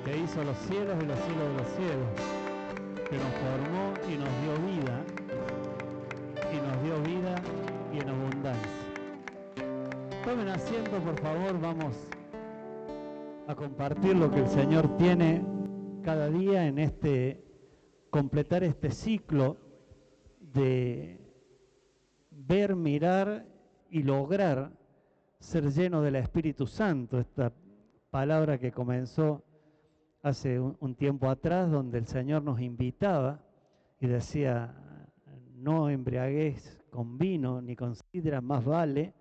que hizo los cielos y los cielos de los cielos, que nos formó y nos dio vida y en abundancia. Tomen asiento, por favor, vamos a compartir lo que el Señor tiene cada día en completar este ciclo de ver, mirar y lograr ser lleno del Espíritu Santo, esta palabra que comenzó hace un tiempo atrás, donde el Señor nos invitaba y decía: no embriaguéis con vino ni con sidra, más vale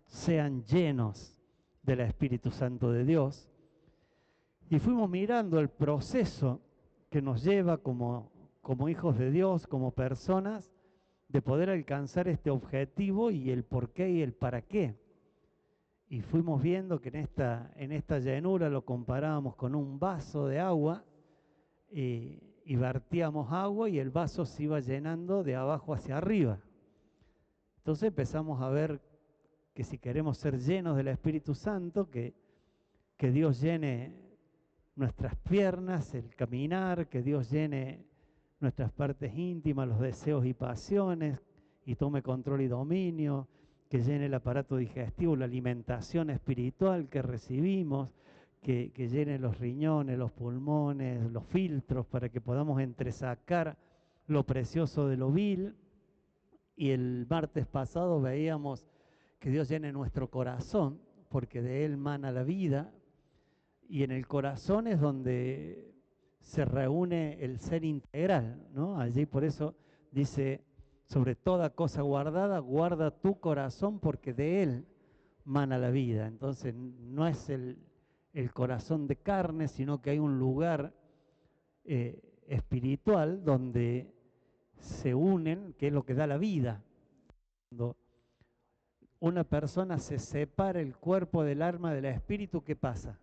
sean llenos del Espíritu Santo de Dios. Y fuimos mirando el proceso que nos lleva como hijos de Dios, como personas, de poder alcanzar este objetivo, y el por qué y el para qué. Y fuimos viendo que en esta llenura lo comparábamos con un vaso de agua, y vertíamos agua y el vaso se iba llenando de abajo hacia arriba. Entonces empezamos a ver que si queremos ser llenos del Espíritu Santo, que Dios llene nuestras piernas, el caminar, que Dios llene nuestras partes íntimas, los deseos y pasiones, y tome control y dominio, que llene el aparato digestivo, la alimentación espiritual que recibimos, que llene los riñones, los pulmones, los filtros, para que podamos entresacar lo precioso de lo vil. Y el martes pasado veíamos que Dios llene nuestro corazón, porque de Él mana la vida, y en el corazón es donde se reúne el ser integral, ¿no? Allí por eso dice: sobre toda cosa guardada, guarda tu corazón, porque de Él mana la vida. Entonces no es el corazón de carne, sino que hay un lugar espiritual donde se unen, que es lo que da la vida. Cuando una persona se separa el cuerpo del alma del espíritu, ¿qué pasa?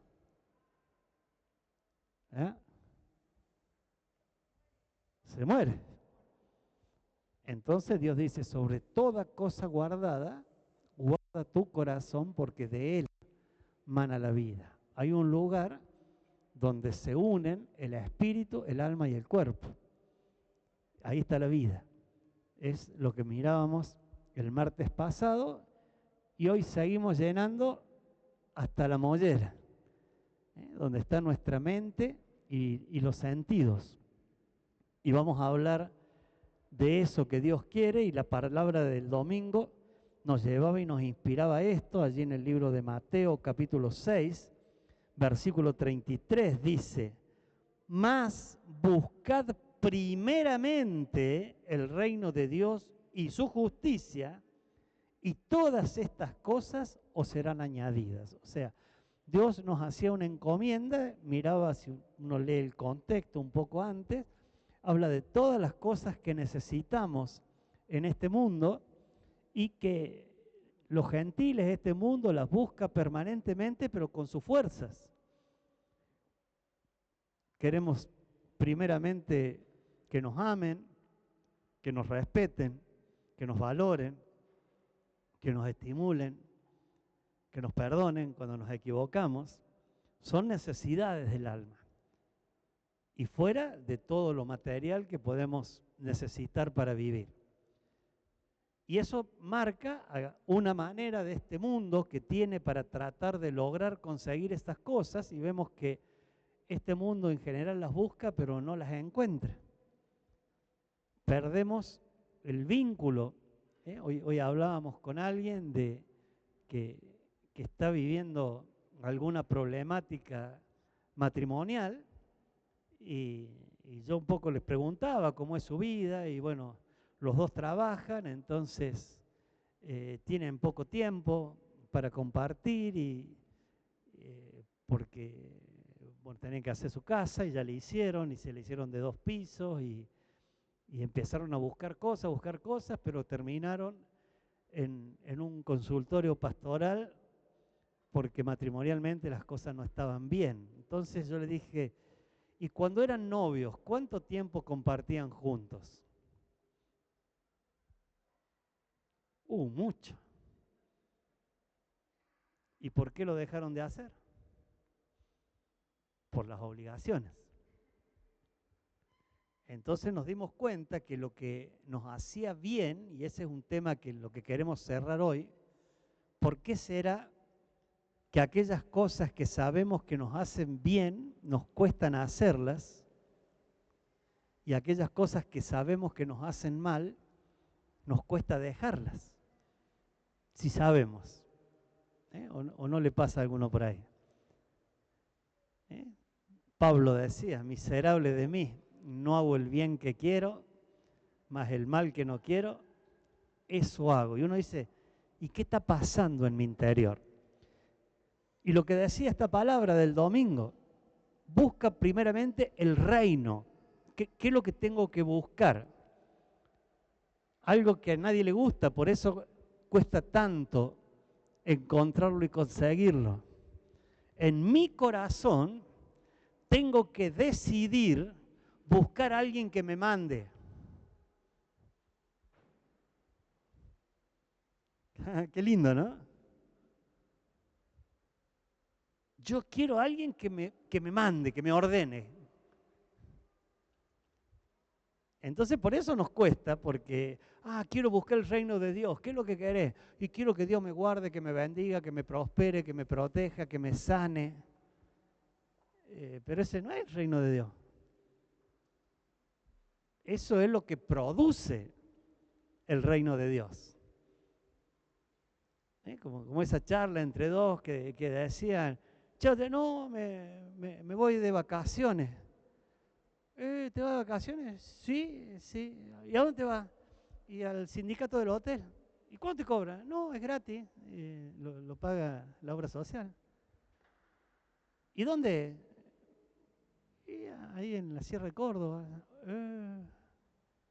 Se muere. Entonces Dios dice: sobre toda cosa guardada, guarda tu corazón, porque de Él mana la vida. Hay un lugar donde se unen el espíritu, el alma y el cuerpo. Ahí está la vida. Es lo que mirábamos el martes pasado, y hoy seguimos llenando hasta la mollera, donde está nuestra mente y los sentidos. Y vamos a hablar de eso que Dios quiere, y la palabra del domingo nos llevaba y nos inspiraba esto. Allí en el libro de Mateo capítulo 6, versículo 33 dice: mas buscad primeramente el reino de Dios y su justicia, y todas estas cosas os serán añadidas. O sea, Dios nos hacía una encomienda. Miraba, si uno lee el contexto un poco antes, habla de todas las cosas que necesitamos en este mundo, y que los gentiles de este mundo las busca permanentemente, pero con sus fuerzas. Queremos primeramente que nos amen, que nos respeten, que nos valoren, que nos estimulen, que nos perdonen cuando nos equivocamos. Son necesidades del alma. Y fuera de todo lo material que podemos necesitar para vivir. Y eso marca una manera de este mundo que tiene para tratar de lograr conseguir estas cosas, y vemos que este mundo en general las busca, pero no las encuentra. Perdemos el vínculo. Hoy hablábamos con alguien de que está viviendo alguna problemática matrimonial, y yo un poco les preguntaba cómo es su vida, y bueno, los dos trabajan, entonces tienen poco tiempo para compartir, porque bueno, tienen que hacer su casa, y ya le hicieron, y se le hicieron de 2 pisos, y empezaron a buscar cosas, pero terminaron en un consultorio pastoral, porque matrimonialmente las cosas no estaban bien. Entonces yo le dije: ¿y cuando eran novios, cuánto tiempo compartían juntos? Mucho. ¿Y por qué lo dejaron de hacer? por las obligaciones. Entonces nos dimos cuenta que lo que nos hacía bien, y ese es un tema que lo que queremos cerrar hoy, ¿por qué será que aquellas cosas que sabemos que nos hacen bien, nos cuestan hacerlas, y aquellas cosas que sabemos que nos hacen mal, nos cuesta dejarlas? Si sabemos, o no le pasa a alguno por ahí. Pablo decía, miserable de mí, no hago el bien que quiero, mas el mal que no quiero, eso hago. Y uno dice, ¿y qué está pasando en mi interior? Y lo que decía esta palabra del domingo, busca primeramente el reino. ¿Qué es lo que tengo que buscar? Algo que a nadie le gusta, por eso cuesta tanto encontrarlo y conseguirlo. En mi corazón tengo que decidir buscar a alguien que me mande. Qué lindo, ¿no? Yo quiero a alguien que me mande, que me ordene. Entonces por eso nos cuesta, porque, quiero buscar el reino de Dios. ¿Qué es lo que querés? Y quiero que Dios me guarde, que me bendiga, que me prospere, que me proteja, que me sane. Pero ese no es el reino de Dios. Eso es lo que produce el reino de Dios. Como esa charla entre dos que decían, no, me voy de vacaciones. ¿Te vas de vacaciones? Sí, sí. ¿Y a dónde te vas? Y al sindicato del hotel. ¿Y cuánto te cobra? No, es gratis. Lo paga la obra social. ¿Y dónde? Y ahí en la Sierra de Córdoba.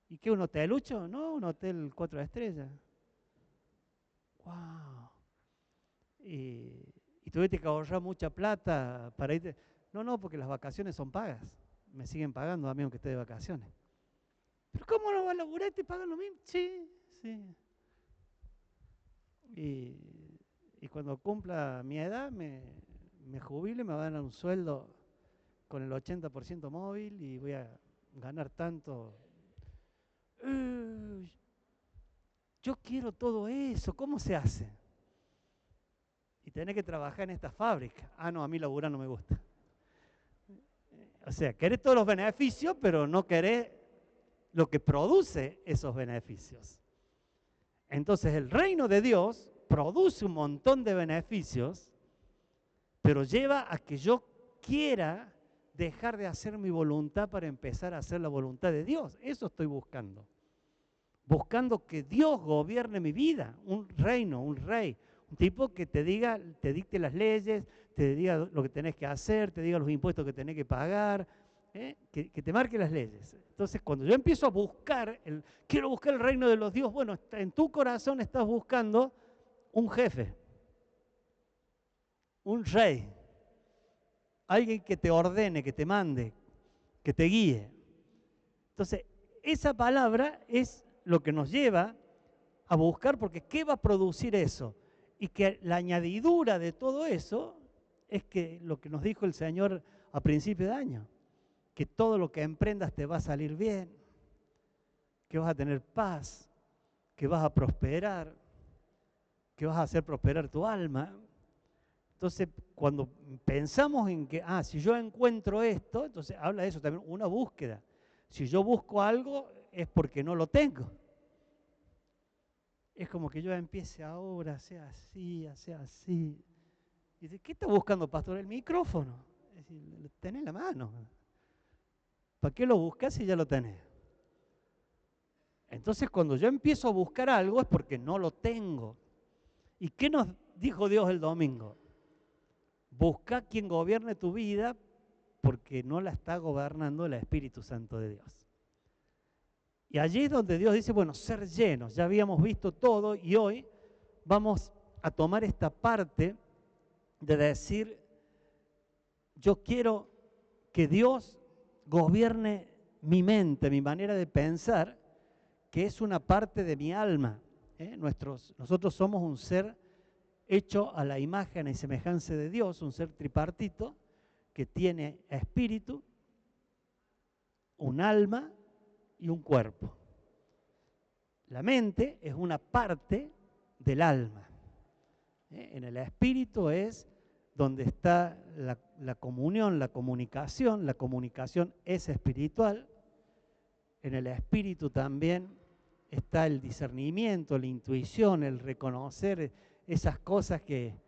¿Y qué, un hotelucho? No, un hotel 4 estrellas. ¡Wow! Y tuviste que ahorrar mucha plata para irte. No, porque las vacaciones son pagas. Me siguen pagando a mí aunque esté de vacaciones. ¿Pero cómo no vas a laburar y te pagan lo mismo? Sí, sí. Y cuando cumpla mi edad, me jubile, me van a dar un sueldo con el 80% móvil y voy a ganar tanto. Yo quiero todo eso, ¿cómo se hace? Y tenés que trabajar en esta fábrica. No, a mí laburar no me gusta. O sea, querés todos los beneficios, pero no querés lo que produce esos beneficios. Entonces el reino de Dios produce un montón de beneficios, pero lleva a que yo quiera dejar de hacer mi voluntad para empezar a hacer la voluntad de Dios. Eso estoy buscando. Buscando que Dios gobierne mi vida, un reino, un rey, un tipo que te diga, te dicte las leyes, te diga lo que tenés que hacer, te diga los impuestos que tenés que pagar, que te marque las leyes. Entonces, cuando yo empiezo a buscar, quiero buscar el reino de los dioses, bueno, en tu corazón estás buscando un jefe, un rey, alguien que te ordene, que te mande, que te guíe. Entonces, esa palabra es lo que nos lleva a buscar, porque ¿qué va a producir eso? Y que la añadidura de todo eso es que lo que nos dijo el Señor a principio de año, que todo lo que emprendas te va a salir bien, que vas a tener paz, que vas a prosperar, que vas a hacer prosperar tu alma. Entonces, cuando pensamos en que, si yo encuentro esto, entonces habla de eso también, una búsqueda. Si yo busco algo, es porque no lo tengo. Es como que yo empiece ahora, sea así, sea así. Y dice, ¿qué está buscando, pastor? El micrófono. Es decir, lo tenés en la mano. ¿Para qué lo buscas si ya lo tenés? Entonces, cuando yo empiezo a buscar algo es porque no lo tengo. ¿Y qué nos dijo Dios el domingo? Busca quien gobierne tu vida porque no la está gobernando el Espíritu Santo de Dios. Y allí es donde Dios dice, bueno, ser llenos. Ya habíamos visto todo y hoy vamos a tomar esta parte de decir, yo quiero que Dios gobierne mi mente, mi manera de pensar, que es una parte de mi alma. Nosotros somos un ser hecho a la imagen y semejanza de Dios, un ser tripartito, que tiene espíritu, un alma y un cuerpo. La mente es una parte del alma. En el espíritu es donde está la comunión, la comunicación. La comunicación es espiritual. En el espíritu también está el discernimiento, la intuición, el reconocer esas cosas que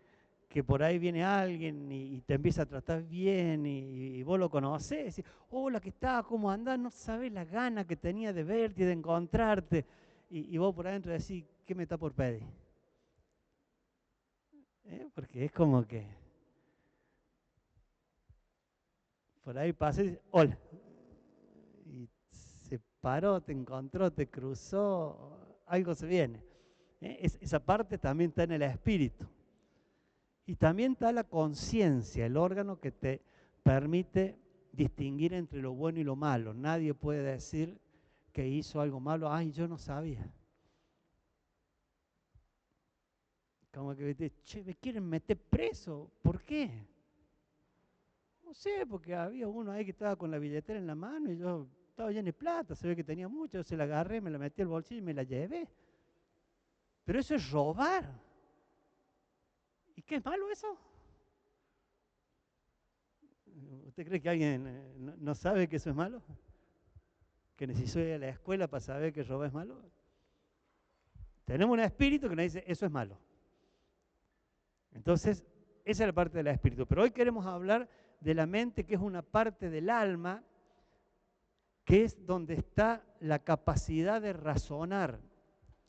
por ahí viene alguien y te empieza a tratar bien y vos lo conocés. Y, hola, ¿qué tal? ¿Cómo andás? No sabés la gana que tenía de verte y de encontrarte. Y vos por adentro decís, ¿qué me está por pedir? Porque es como que por ahí pasé y dice, hola. Y se paró, te encontró, te cruzó, algo se viene. Esa parte también está en el espíritu. Y también está la conciencia, el órgano que te permite distinguir entre lo bueno y lo malo. Nadie puede decir que hizo algo malo, ay, yo no sabía. Como que te, che, me quieren meter preso, ¿por qué? No sé, porque había uno ahí que estaba con la billetera en la mano y yo estaba lleno de plata, se ve que tenía mucho, yo se la agarré, me la metí al bolsillo y me la llevé. Pero eso es robar. ¿Y qué es malo eso? ¿Usted cree que alguien no sabe que eso es malo? ¿Que necesito ir a la escuela para saber que robar es malo? Tenemos un espíritu que nos dice, eso es malo. Entonces, esa es la parte del espíritu. Pero hoy queremos hablar de la mente, que es una parte del alma, que es donde está la capacidad de razonar.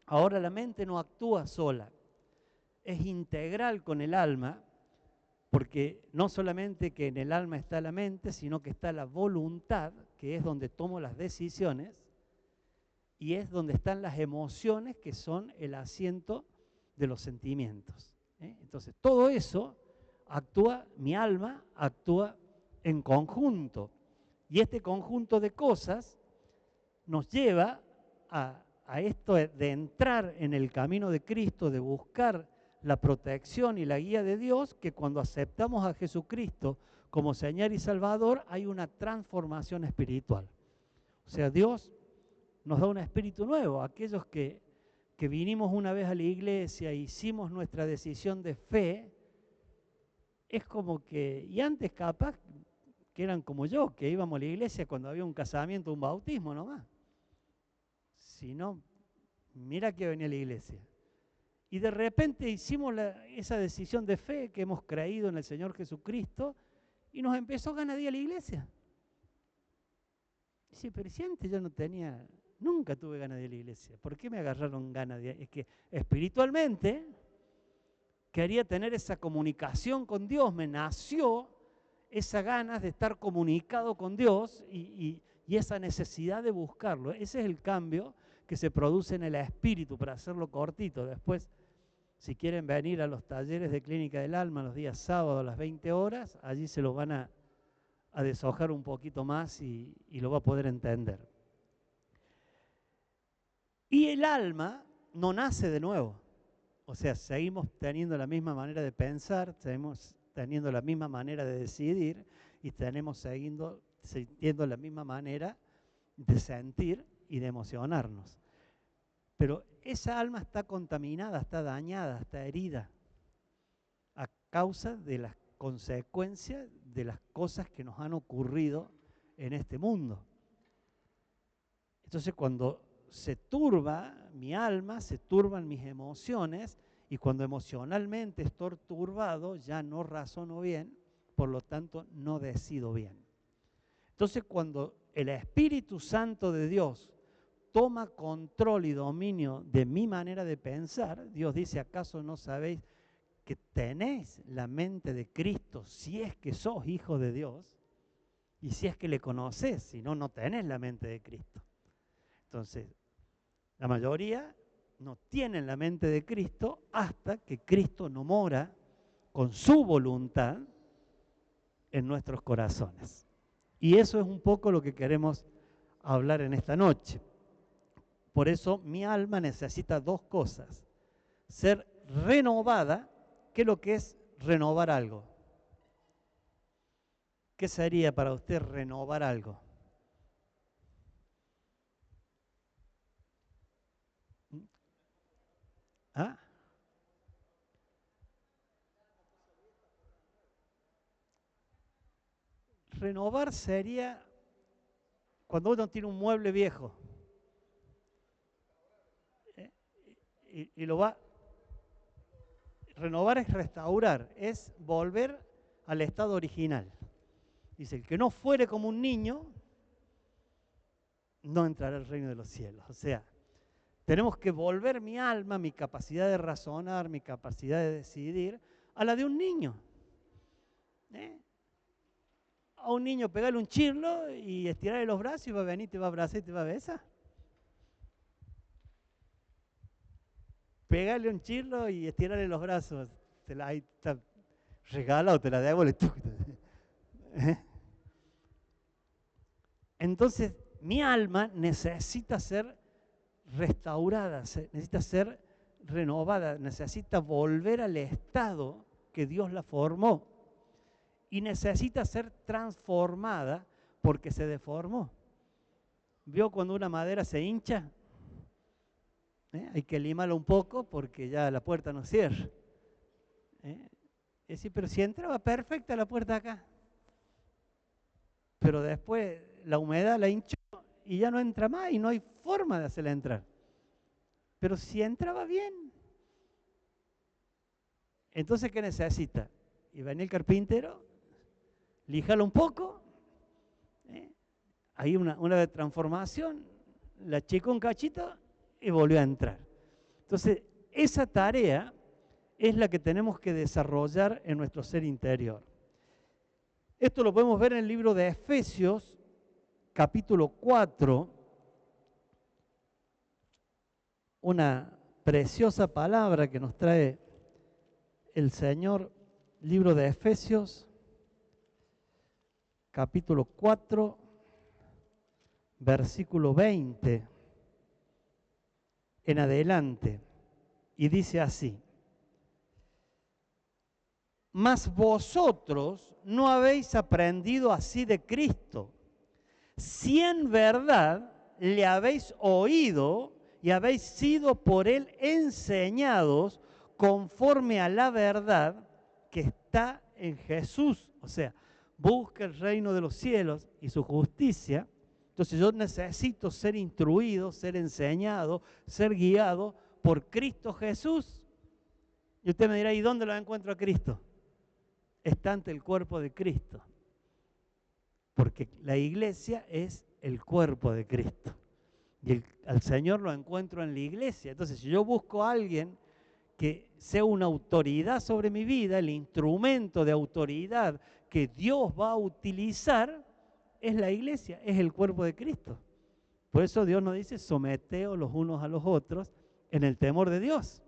Ahora la mente no actúa sola, es integral con el alma, porque no solamente que en el alma está la mente, sino que está la voluntad, que es donde tomo las decisiones, y es donde están las emociones, que son el asiento de los sentimientos. Entonces, todo eso actúa, mi alma actúa en conjunto. Y este conjunto de cosas nos lleva a esto de entrar en el camino de Cristo, de buscar la protección y la guía de Dios, que cuando aceptamos a Jesucristo como Señor y Salvador, hay una transformación espiritual. O sea, Dios nos da un espíritu nuevo. Aquellos que vinimos una vez a la iglesia e hicimos nuestra decisión de fe, es como que, y antes capaz que eran como yo, que íbamos a la iglesia cuando había un casamiento, un bautismo nomás. Si no, mira que venía a la iglesia. Y de repente hicimos esa decisión de fe, que hemos creído en el Señor Jesucristo, y nos empezó ganas de ir a la iglesia. Dice, pero si antes yo no tenía, nunca tuve ganas de ir a la iglesia. ¿Por qué me agarraron ganas de ir? Es que espiritualmente quería tener esa comunicación con Dios, me nació esa ganas de estar comunicado con Dios y esa necesidad de buscarlo. Ese es el cambio que se produce en el espíritu, para hacerlo cortito. Después, si quieren venir a los talleres de Clínica del Alma los días sábados a las 20 horas, allí se lo van a deshojar un poquito más y lo va a poder entender. Y el alma no nace de nuevo. O sea, seguimos teniendo la misma manera de pensar, seguimos teniendo la misma manera de decidir y tenemos sintiendo la misma manera de sentir y de emocionarnos. Pero esa alma está contaminada, está dañada, está herida a causa de las consecuencias de las cosas que nos han ocurrido en este mundo. Entonces, cuando se turba mi alma, se turban mis emociones, y cuando emocionalmente estoy turbado, ya no razono bien, por lo tanto no decido bien. Entonces, cuando el Espíritu Santo de Dios toma control y dominio de mi manera de pensar, Dios dice, ¿acaso no sabéis que tenéis la mente de Cristo si es que sos hijo de Dios? Y si es que le conocés, si no, no tenés la mente de Cristo. Entonces, la mayoría no tienen la mente de Cristo hasta que Cristo no mora con su voluntad en nuestros corazones. Y eso es un poco lo que queremos hablar en esta noche. Por eso mi alma necesita dos cosas: ser renovada. ¿Qué es lo que es renovar algo? ¿qué sería para usted renovar algo? ¿Ah? Renovar sería cuando uno tiene un mueble viejo y lo va. Renovar es restaurar, es volver al estado original. Dice, el que no fuere como un niño, no entrará al reino de los cielos. O sea, tenemos que volver mi alma, mi capacidad de razonar, mi capacidad de decidir, a la de un niño. A un niño pegarle un chirlo y estirarle los brazos y va a venir, te va a abrazar y te va a besar. Pegarle un chirlo y estirarle los brazos. Ahí está regalado, te la devuelve. Entonces, mi alma necesita ser restaurada, necesita ser renovada, necesita volver al estado que Dios la formó y necesita ser transformada porque se deformó. ¿Vio cuando una madera se hincha? Hay que limarla un poco porque ya la puerta no cierra. Es decir, pero si entraba perfecta la puerta acá, pero después la humedad la hinchó y ya no entra más y no hay forma de hacerla entrar. Pero si entraba bien. Entonces, ¿qué necesita? Y venía el carpintero, líjalo un poco, hay una transformación, la achicó un cachito y volvió a entrar. Entonces, esa tarea es la que tenemos que desarrollar en nuestro ser interior. Esto lo podemos ver en el libro de Efesios, capítulo 4, una preciosa palabra que nos trae el Señor, libro de Efesios, capítulo 4, versículo 20 en adelante, y dice así: mas vosotros no habéis aprendido así de Cristo, si en verdad le habéis oído y habéis sido por él enseñados conforme a la verdad que está en Jesús. O sea, busca el reino de los cielos y su justicia. Entonces yo necesito ser instruido, ser enseñado, ser guiado por Cristo Jesús. Y usted me dirá, ¿y dónde lo encuentro a Cristo? Está ante el cuerpo de Cristo. Porque la iglesia es el cuerpo de Cristo. Y al Señor lo encuentro en la iglesia. Entonces, si yo busco a alguien que sea una autoridad sobre mi vida, el instrumento de autoridad que Dios va a utilizar es la iglesia, es el cuerpo de Cristo. Por eso Dios nos dice, someteos los unos a los otros en el temor de Dios.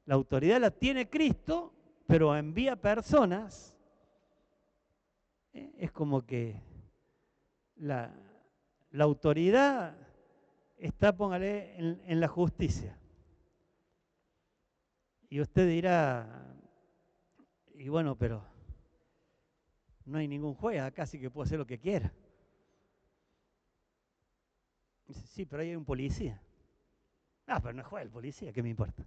La autoridad la tiene Cristo, pero envía personas. Es como que la autoridad está, póngale, en la justicia. Y usted dirá, y bueno, pero no hay ningún juez acá, así que puedo hacer lo que quiera. Dice, sí, pero ahí hay un policía. Ah, pero no es juez el policía, ¿qué me importa?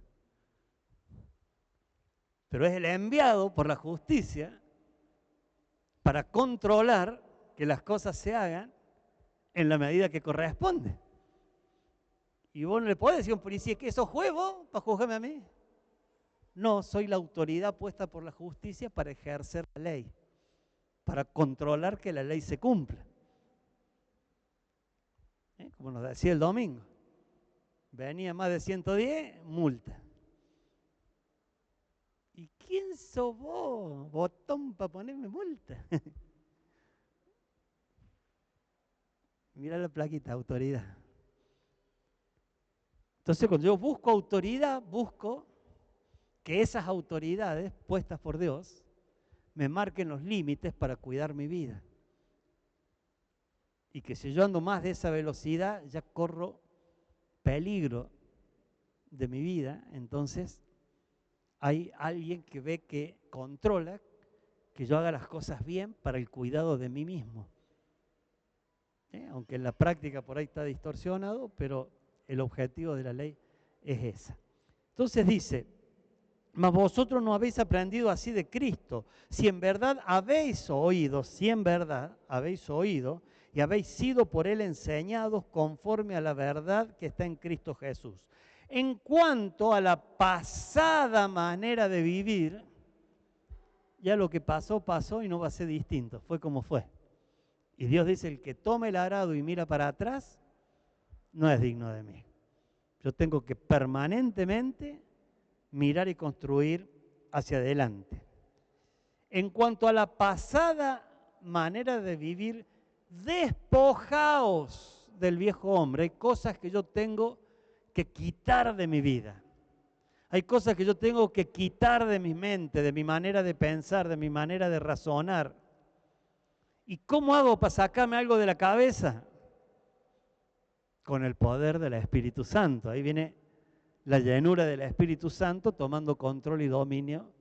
Pero es el enviado por la justicia para controlar que las cosas se hagan en la medida que corresponde. Y vos no le podés decir a un policía que eso juez vos para juzgarme a mí. No, soy la autoridad puesta por la justicia para ejercer la ley, para controlar que la ley se cumpla. Como nos decía el domingo, venía más de 110, multa. ¿Y quién sos vos, botón, para ponerme multa? Mira la plaquita, autoridad. Entonces, cuando yo busco autoridad, busco que esas autoridades puestas por Dios me marquen los límites para cuidar mi vida. Y que si yo ando más de esa velocidad, ya corro peligro de mi vida. Entonces, hay alguien que ve que controla que yo haga las cosas bien para el cuidado de mí mismo. Aunque en la práctica por ahí está distorsionado, pero el objetivo de la ley es esa. Entonces dice, mas vosotros no habéis aprendido así de Cristo, si en verdad habéis oído y habéis sido por Él enseñados conforme a la verdad que está en Cristo Jesús. En cuanto a la pasada manera de vivir, ya lo que pasó, pasó y no va a ser distinto, fue como fue. Y Dios dice, el que toma el arado y mira para atrás, no es digno de mí. Yo tengo que permanentemente mirar y construir hacia adelante. En cuanto a la pasada manera de vivir, despojaos del viejo hombre. Hay cosas que yo tengo que quitar de mi vida. Hay cosas que yo tengo que quitar de mi mente, de mi manera de pensar, de mi manera de razonar. ¿Y cómo hago para sacarme algo de la cabeza? Con el poder del Espíritu Santo. Ahí viene la llenura del Espíritu Santo tomando control y dominio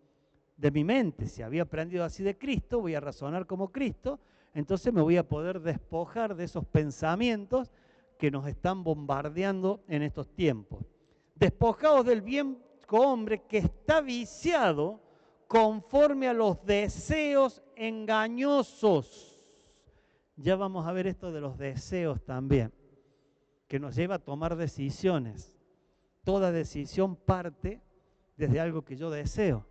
de mi mente. Si había aprendido así de Cristo, voy a razonar como Cristo, entonces me voy a poder despojar de esos pensamientos que nos están bombardeando en estos tiempos. Despojados del viejo hombre que está viciado conforme a los deseos engañosos. Ya vamos a ver esto de los deseos también, que nos lleva a tomar decisiones. Toda decisión parte desde algo que yo deseo.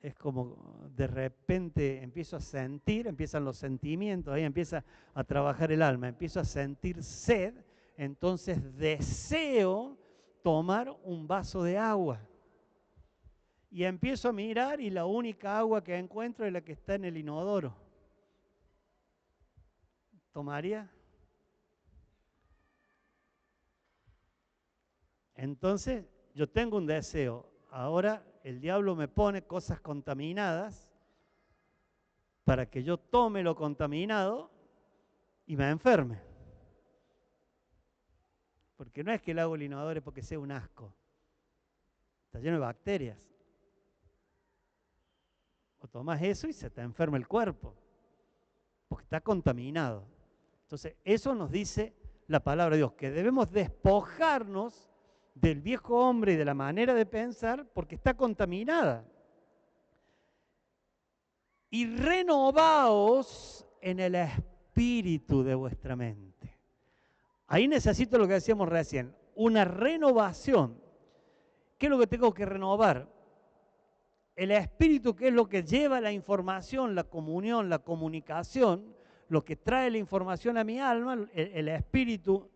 Es como de repente empiezo a sentir, empiezan los sentimientos, ahí empieza a trabajar el alma, empiezo a sentir sed, entonces deseo tomar un vaso de agua. Y empiezo a mirar y la única agua que encuentro es la que está en el inodoro. ¿Tomaría? Entonces, yo tengo un deseo. Ahora el diablo me pone cosas contaminadas para que yo tome lo contaminado y me enferme. Porque no es que el agua del inodoro es porque sea un asco. Está lleno de bacterias. O tomas eso y se te enferma el cuerpo. Porque está contaminado. Entonces, eso nos dice la palabra de Dios, que debemos despojarnos del viejo hombre y de la manera de pensar porque está contaminada. Y renovaos en el espíritu de vuestra mente. Ahí necesito lo que decíamos recién, una renovación. ¿Qué es lo que tengo que renovar? El espíritu, que es lo que lleva la información, la comunión, la comunicación, lo que trae la información a mi alma, el espíritu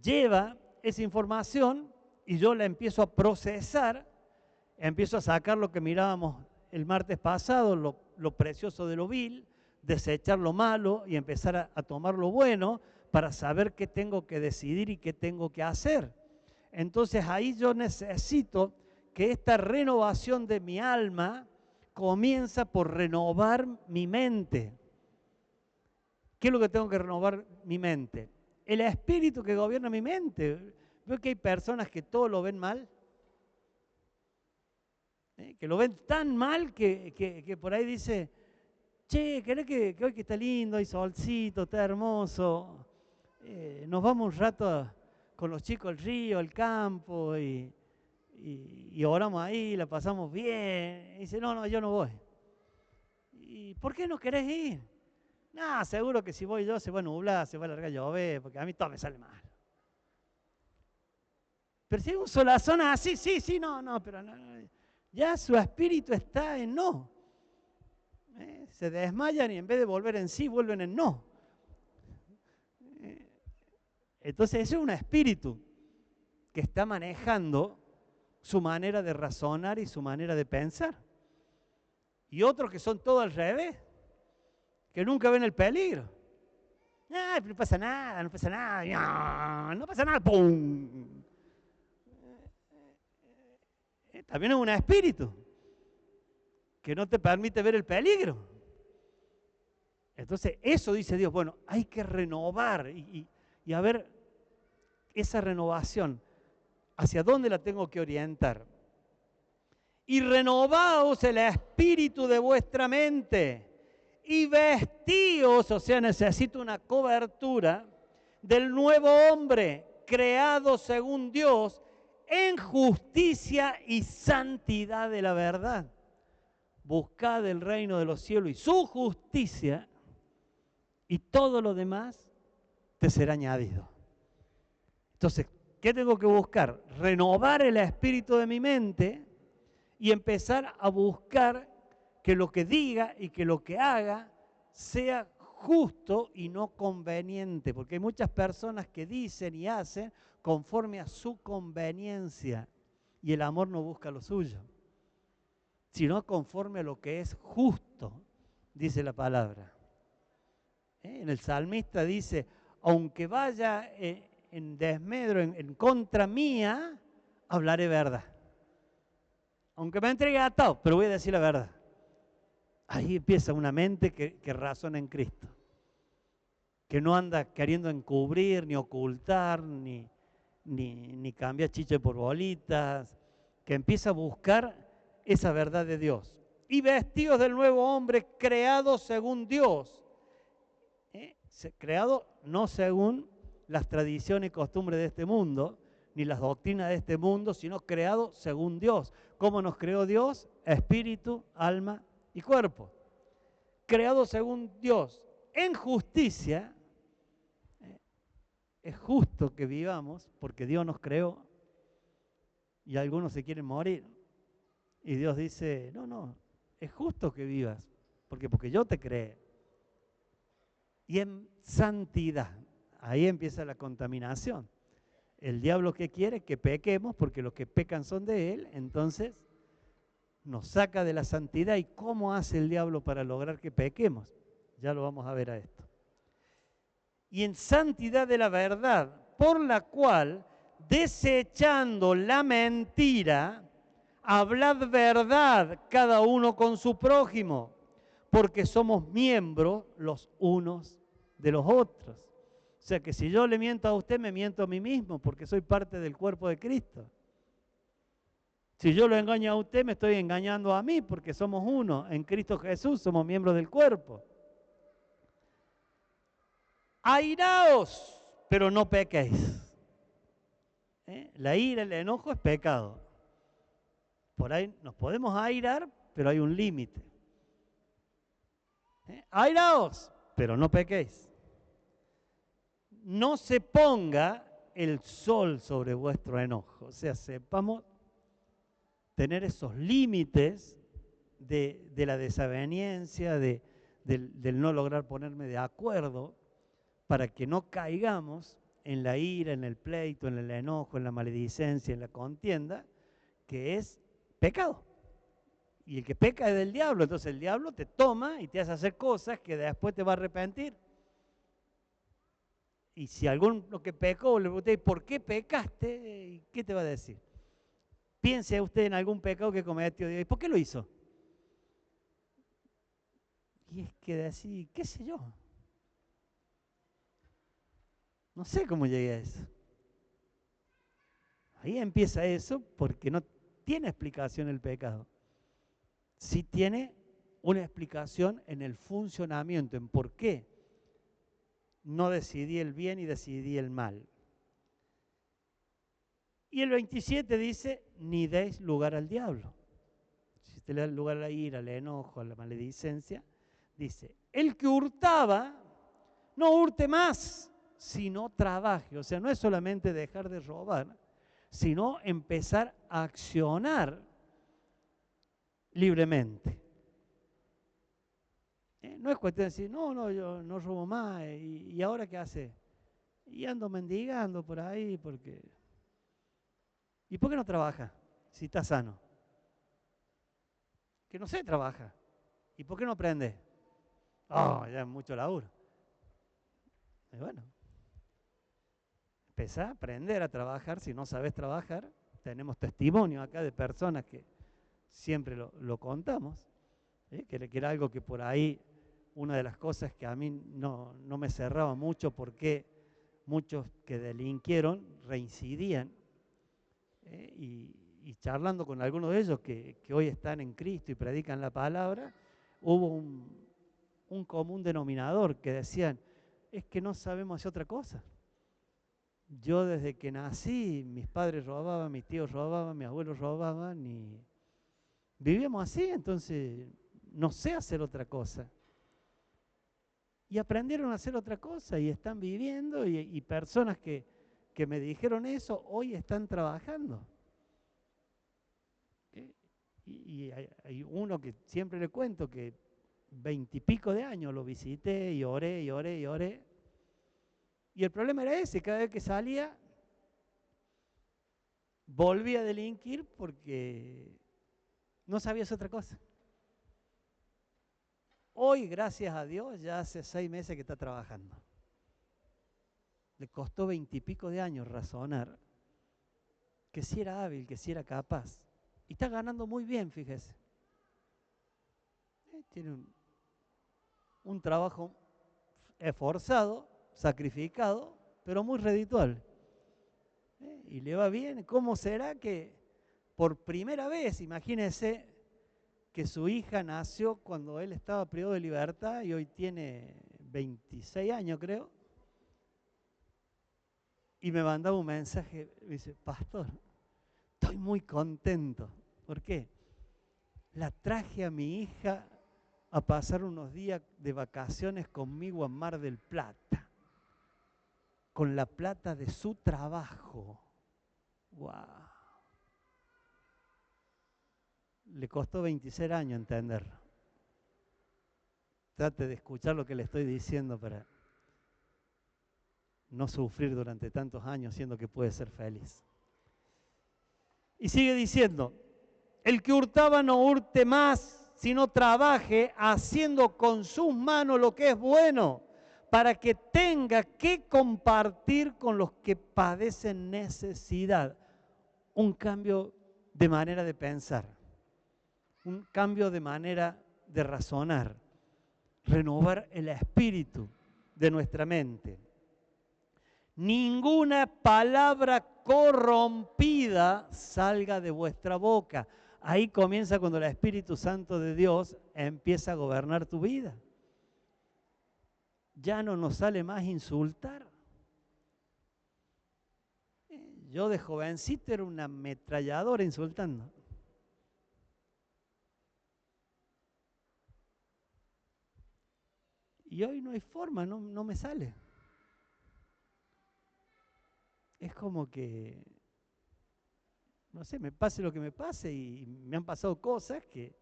lleva esa información y yo la empiezo a procesar, empiezo a sacar lo que mirábamos el martes pasado, lo precioso de lo vil, desechar lo malo y empezar a tomar lo bueno para saber qué tengo que decidir y qué tengo que hacer. Entonces ahí yo necesito que esta renovación de mi alma comienza por renovar mi mente. ¿Qué es lo que tengo que renovar mi mente? El espíritu que gobierna mi mente. Veo que hay personas que todo lo ven mal, que lo ven tan mal que por ahí dice, che, ¿querés que hoy que está lindo, hay solcito, está hermoso, nos vamos un rato con los chicos al río, al campo y oramos ahí, la pasamos bien? Y dice, no, yo no voy. ¿Y por qué no querés ir? No, seguro que si voy yo se va a nublar, se va a largar a llover, porque a mí todo me sale mal. Pero si hay un solazón así, sí, no, pero no, ya su espíritu está en no. Se desmayan y en vez de volver en sí, vuelven en no. Entonces ese es un espíritu que está manejando su manera de razonar y su manera de pensar. Y otros que son todo al revés, que nunca ven el peligro. No pasa nada, no pasa nada, ¡pum! También es un espíritu que no te permite ver el peligro. Entonces, eso dice Dios, bueno, hay que renovar y a ver esa renovación, ¿hacia dónde la tengo que orientar? y renovaos el espíritu de vuestra mente y vestíos, o sea, necesito una cobertura del nuevo hombre, creado según Dios, en justicia y santidad de la verdad. Buscad el reino de los cielos y su justicia, y todo lo demás te será añadido. Entonces, ¿qué tengo que buscar? Renovar el espíritu de mi mente y empezar a buscar que lo que diga y que lo que haga sea justo y no conveniente, porque hay muchas personas que dicen y hacen conforme a su conveniencia, y el amor no busca lo suyo, sino conforme a lo que es justo, dice la palabra. En el salmista dice, aunque vaya en desmedro, en contra mía, hablaré verdad. Aunque me entregue atado, pero voy a decir la verdad. Ahí empieza una mente que razona en Cristo, que no anda queriendo encubrir, ni ocultar, ni cambiar chiche por bolitas, que empieza a buscar esa verdad de Dios. Y vestidos del nuevo hombre, creado según Dios. Creado no según las tradiciones y costumbres de este mundo, ni las doctrinas de este mundo, sino creado según Dios. ¿Cómo nos creó Dios? Espíritu, alma y cuerpo. Creado según Dios en justicia. Es justo que vivamos porque Dios nos creó y algunos se quieren morir. Y Dios dice, no, es justo que vivas porque yo te creé. Y en santidad, ahí empieza la contaminación. El diablo que quiere que pequemos porque los que pecan son de él, entonces nos saca de la santidad. ¿Y cómo hace el diablo para lograr que pequemos? Ya lo vamos a ver a esto. Y en santidad de la verdad, por la cual, desechando la mentira, hablad verdad cada uno con su prójimo, porque somos miembros los unos de los otros. O sea que si yo le miento a usted, me miento a mí mismo, porque soy parte del cuerpo de Cristo. Si yo lo engaño a usted, me estoy engañando a mí, porque somos uno. En Cristo Jesús somos miembros del cuerpo. Airaos, pero no pequéis. La ira, el enojo es pecado. Por ahí nos podemos airar, pero hay un límite. Airaos, pero no pequéis. No se ponga el sol sobre vuestro enojo. O sea, sepamos tener esos límites de la desaveniencia, del no lograr ponerme de acuerdo, para que no caigamos en la ira, en el pleito, en el enojo, en la maledicencia, en la contienda, que es pecado. Y el que peca es del diablo, entonces el diablo te toma y te hace hacer cosas que después te va a arrepentir. Y si alguno que pecó le pregunté, ¿por qué pecaste? ¿Qué te va a decir? Piense usted en algún pecado que cometió, ¿y por qué lo hizo? Y es que decir, qué sé yo. No sé cómo llegué a eso. Ahí empieza eso porque no tiene explicación el pecado. Sí tiene una explicación en el funcionamiento, en por qué no decidí el bien y decidí el mal. Y el 27 dice, ni deis lugar al diablo. Si usted le da lugar a la ira, al enojo, a la maledicencia, dice, el que hurtaba, no hurte más, sino trabaje. O sea, no es solamente dejar de robar, sino empezar a accionar libremente. No es cuestión de decir, no, yo no robo más, ¿y ahora qué hace? Y ando mendigando por ahí, porque... ¿Y por qué no trabaja si está sano? Que no sé, trabaja. ¿Y por qué no aprende? Ya es mucho laburo. Y bueno, empezá a aprender a trabajar. Si no sabes trabajar, tenemos testimonio acá de personas que siempre lo contamos, que era algo que por ahí, una de las cosas que a mí no me cerraba mucho, porque muchos que delinquieron reincidían, y y charlando con algunos de ellos que hoy están en Cristo y predican la palabra, hubo un común denominador que decían, es que no sabemos hacer otra cosa. Yo desde que nací, mis padres robaban, mis tíos robaban, mis abuelos robaban y vivíamos así, entonces no sé hacer otra cosa. Y aprendieron a hacer otra cosa y están viviendo y personas que me dijeron eso hoy están trabajando. Y hay uno que siempre le cuento que 20 y pico de años lo visité y oré y oré y oré. Y el problema era ese, cada vez que salía volvía a delinquir porque no sabía hacer otra cosa. Hoy, gracias a Dios, ya hace 6 meses que está trabajando. Le costó 20 y pico de años razonar que sí era hábil, que sí era capaz. Y está ganando muy bien, fíjese. Tiene un trabajo esforzado, sacrificado, pero muy redituable. Y le va bien. ¿Cómo será que por primera vez, imagínese que su hija nació cuando él estaba privado de libertad y hoy tiene 26 años, creo? Y me mandaba un mensaje, me dice, pastor, estoy muy contento. ¿Por qué? La traje a mi hija a pasar unos días de vacaciones conmigo a Mar del Plata, con la plata de su trabajo. ¡Wow! Le costó 26 años entenderlo. Trate de escuchar lo que le estoy diciendo para no sufrir durante tantos años, siendo que puede ser feliz. Y sigue diciendo, el que hurtaba no hurte más, sino trabaje haciendo con sus manos lo que es bueno, para que tenga que compartir con los que padecen necesidad. Un cambio de manera de pensar, un cambio de manera de razonar, renovar el espíritu de nuestra mente. Ninguna palabra corrompida salga de vuestra boca. Ahí comienza cuando el Espíritu Santo de Dios empieza a gobernar tu vida. Ya no nos sale más insultar. Yo de jovencito era una ametralladora insultando. Y hoy no hay forma, no me sale. Es como que, no sé, me pase lo que me pase y me han pasado cosas que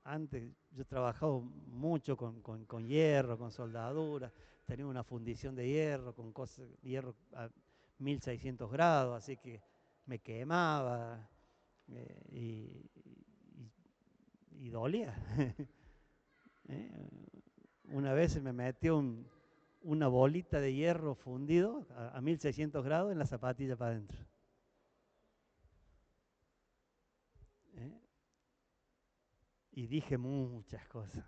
antes yo he trabajado mucho con hierro, con soldadura, tenía una fundición de hierro, con hierro a 1600 grados, así que me quemaba y dolía. Una vez me metió una bolita de hierro fundido a 1600 grados en la zapatilla para adentro. Y dije muchas cosas.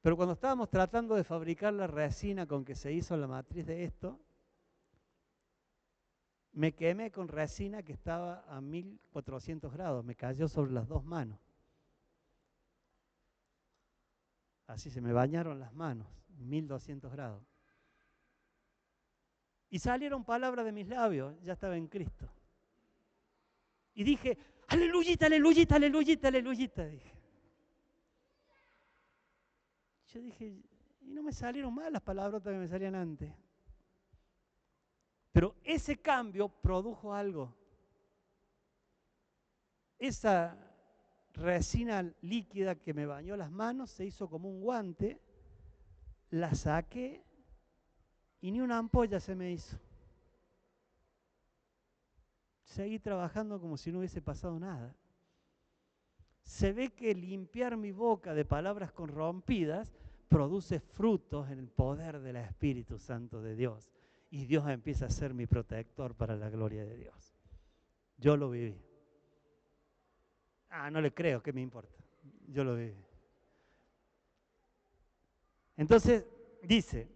Pero cuando estábamos tratando de fabricar la resina con que se hizo la matriz de esto, me quemé con resina que estaba a 1400 grados, me cayó sobre las 2 manos. Así se me bañaron las manos, 1200 grados. Y salieron palabras de mis labios, ya estaba en Cristo. Y dije, aleluyita, aleluyita, aleluyita, aleluyita, dije. Yo dije, y no me salieron mal las palabras que me salían antes. Pero ese cambio produjo algo. Esa resina líquida que me bañó las manos se hizo como un guante, la saqué y ni una ampolla se me hizo. Seguí trabajando como si no hubiese pasado nada. Se ve que limpiar mi boca de palabras corrompidas produce frutos en el poder del Espíritu Santo de Dios. Y Dios empieza a ser mi protector para la gloria de Dios. Yo lo viví. No le creo, ¿qué me importa? Yo lo viví. Entonces, dice,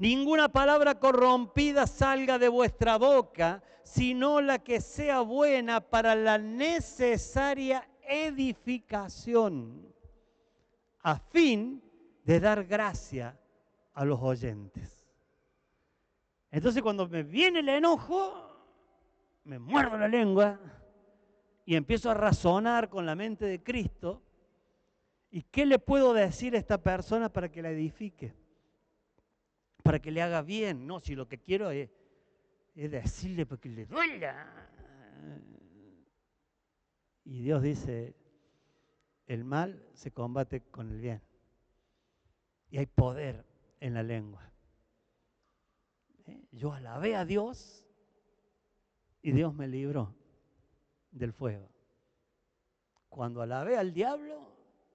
Ninguna palabra corrompida salga de vuestra boca, sino la que sea buena para la necesaria edificación, a fin de dar gracia a los oyentes. Entonces cuando me viene el enojo, me muerdo la lengua y empiezo a razonar con la mente de Cristo. ¿Y qué le puedo decir a esta persona para que la edifique? Para que le haga bien. No, si lo que quiero es decirle para que le duela. Y Dios dice, el mal se combate con el bien. Y hay poder en la lengua. Yo alabé a Dios y Dios me libró del fuego. Cuando alabé al diablo,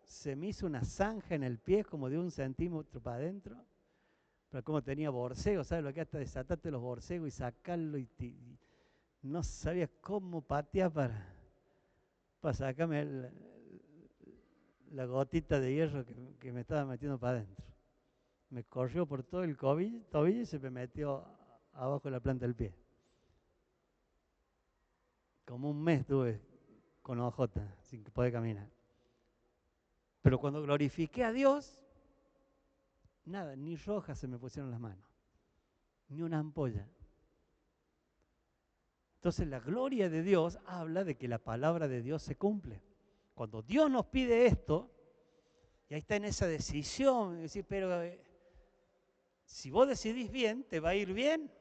se me hizo una zanja en el pie como de 1 centímetro para adentro. Pero como tenía borcego, ¿sabes lo que hasta desatarte los borcegos y sacarlo? Y no sabía cómo patear para sacarme la gotita de hierro que me estaba metiendo para adentro. Me corrió por todo el tobillo y se me metió abajo de la planta del pie. Como 1 mes tuve con ojota, sin poder caminar. Pero cuando glorifiqué a Dios, nada, ni rojas se me pusieron las manos, ni una ampolla. Entonces la gloria de Dios habla de que la palabra de Dios se cumple. Cuando Dios nos pide esto, y ahí está en esa decisión, decir, pero si vos decidís bien, te va a ir bien.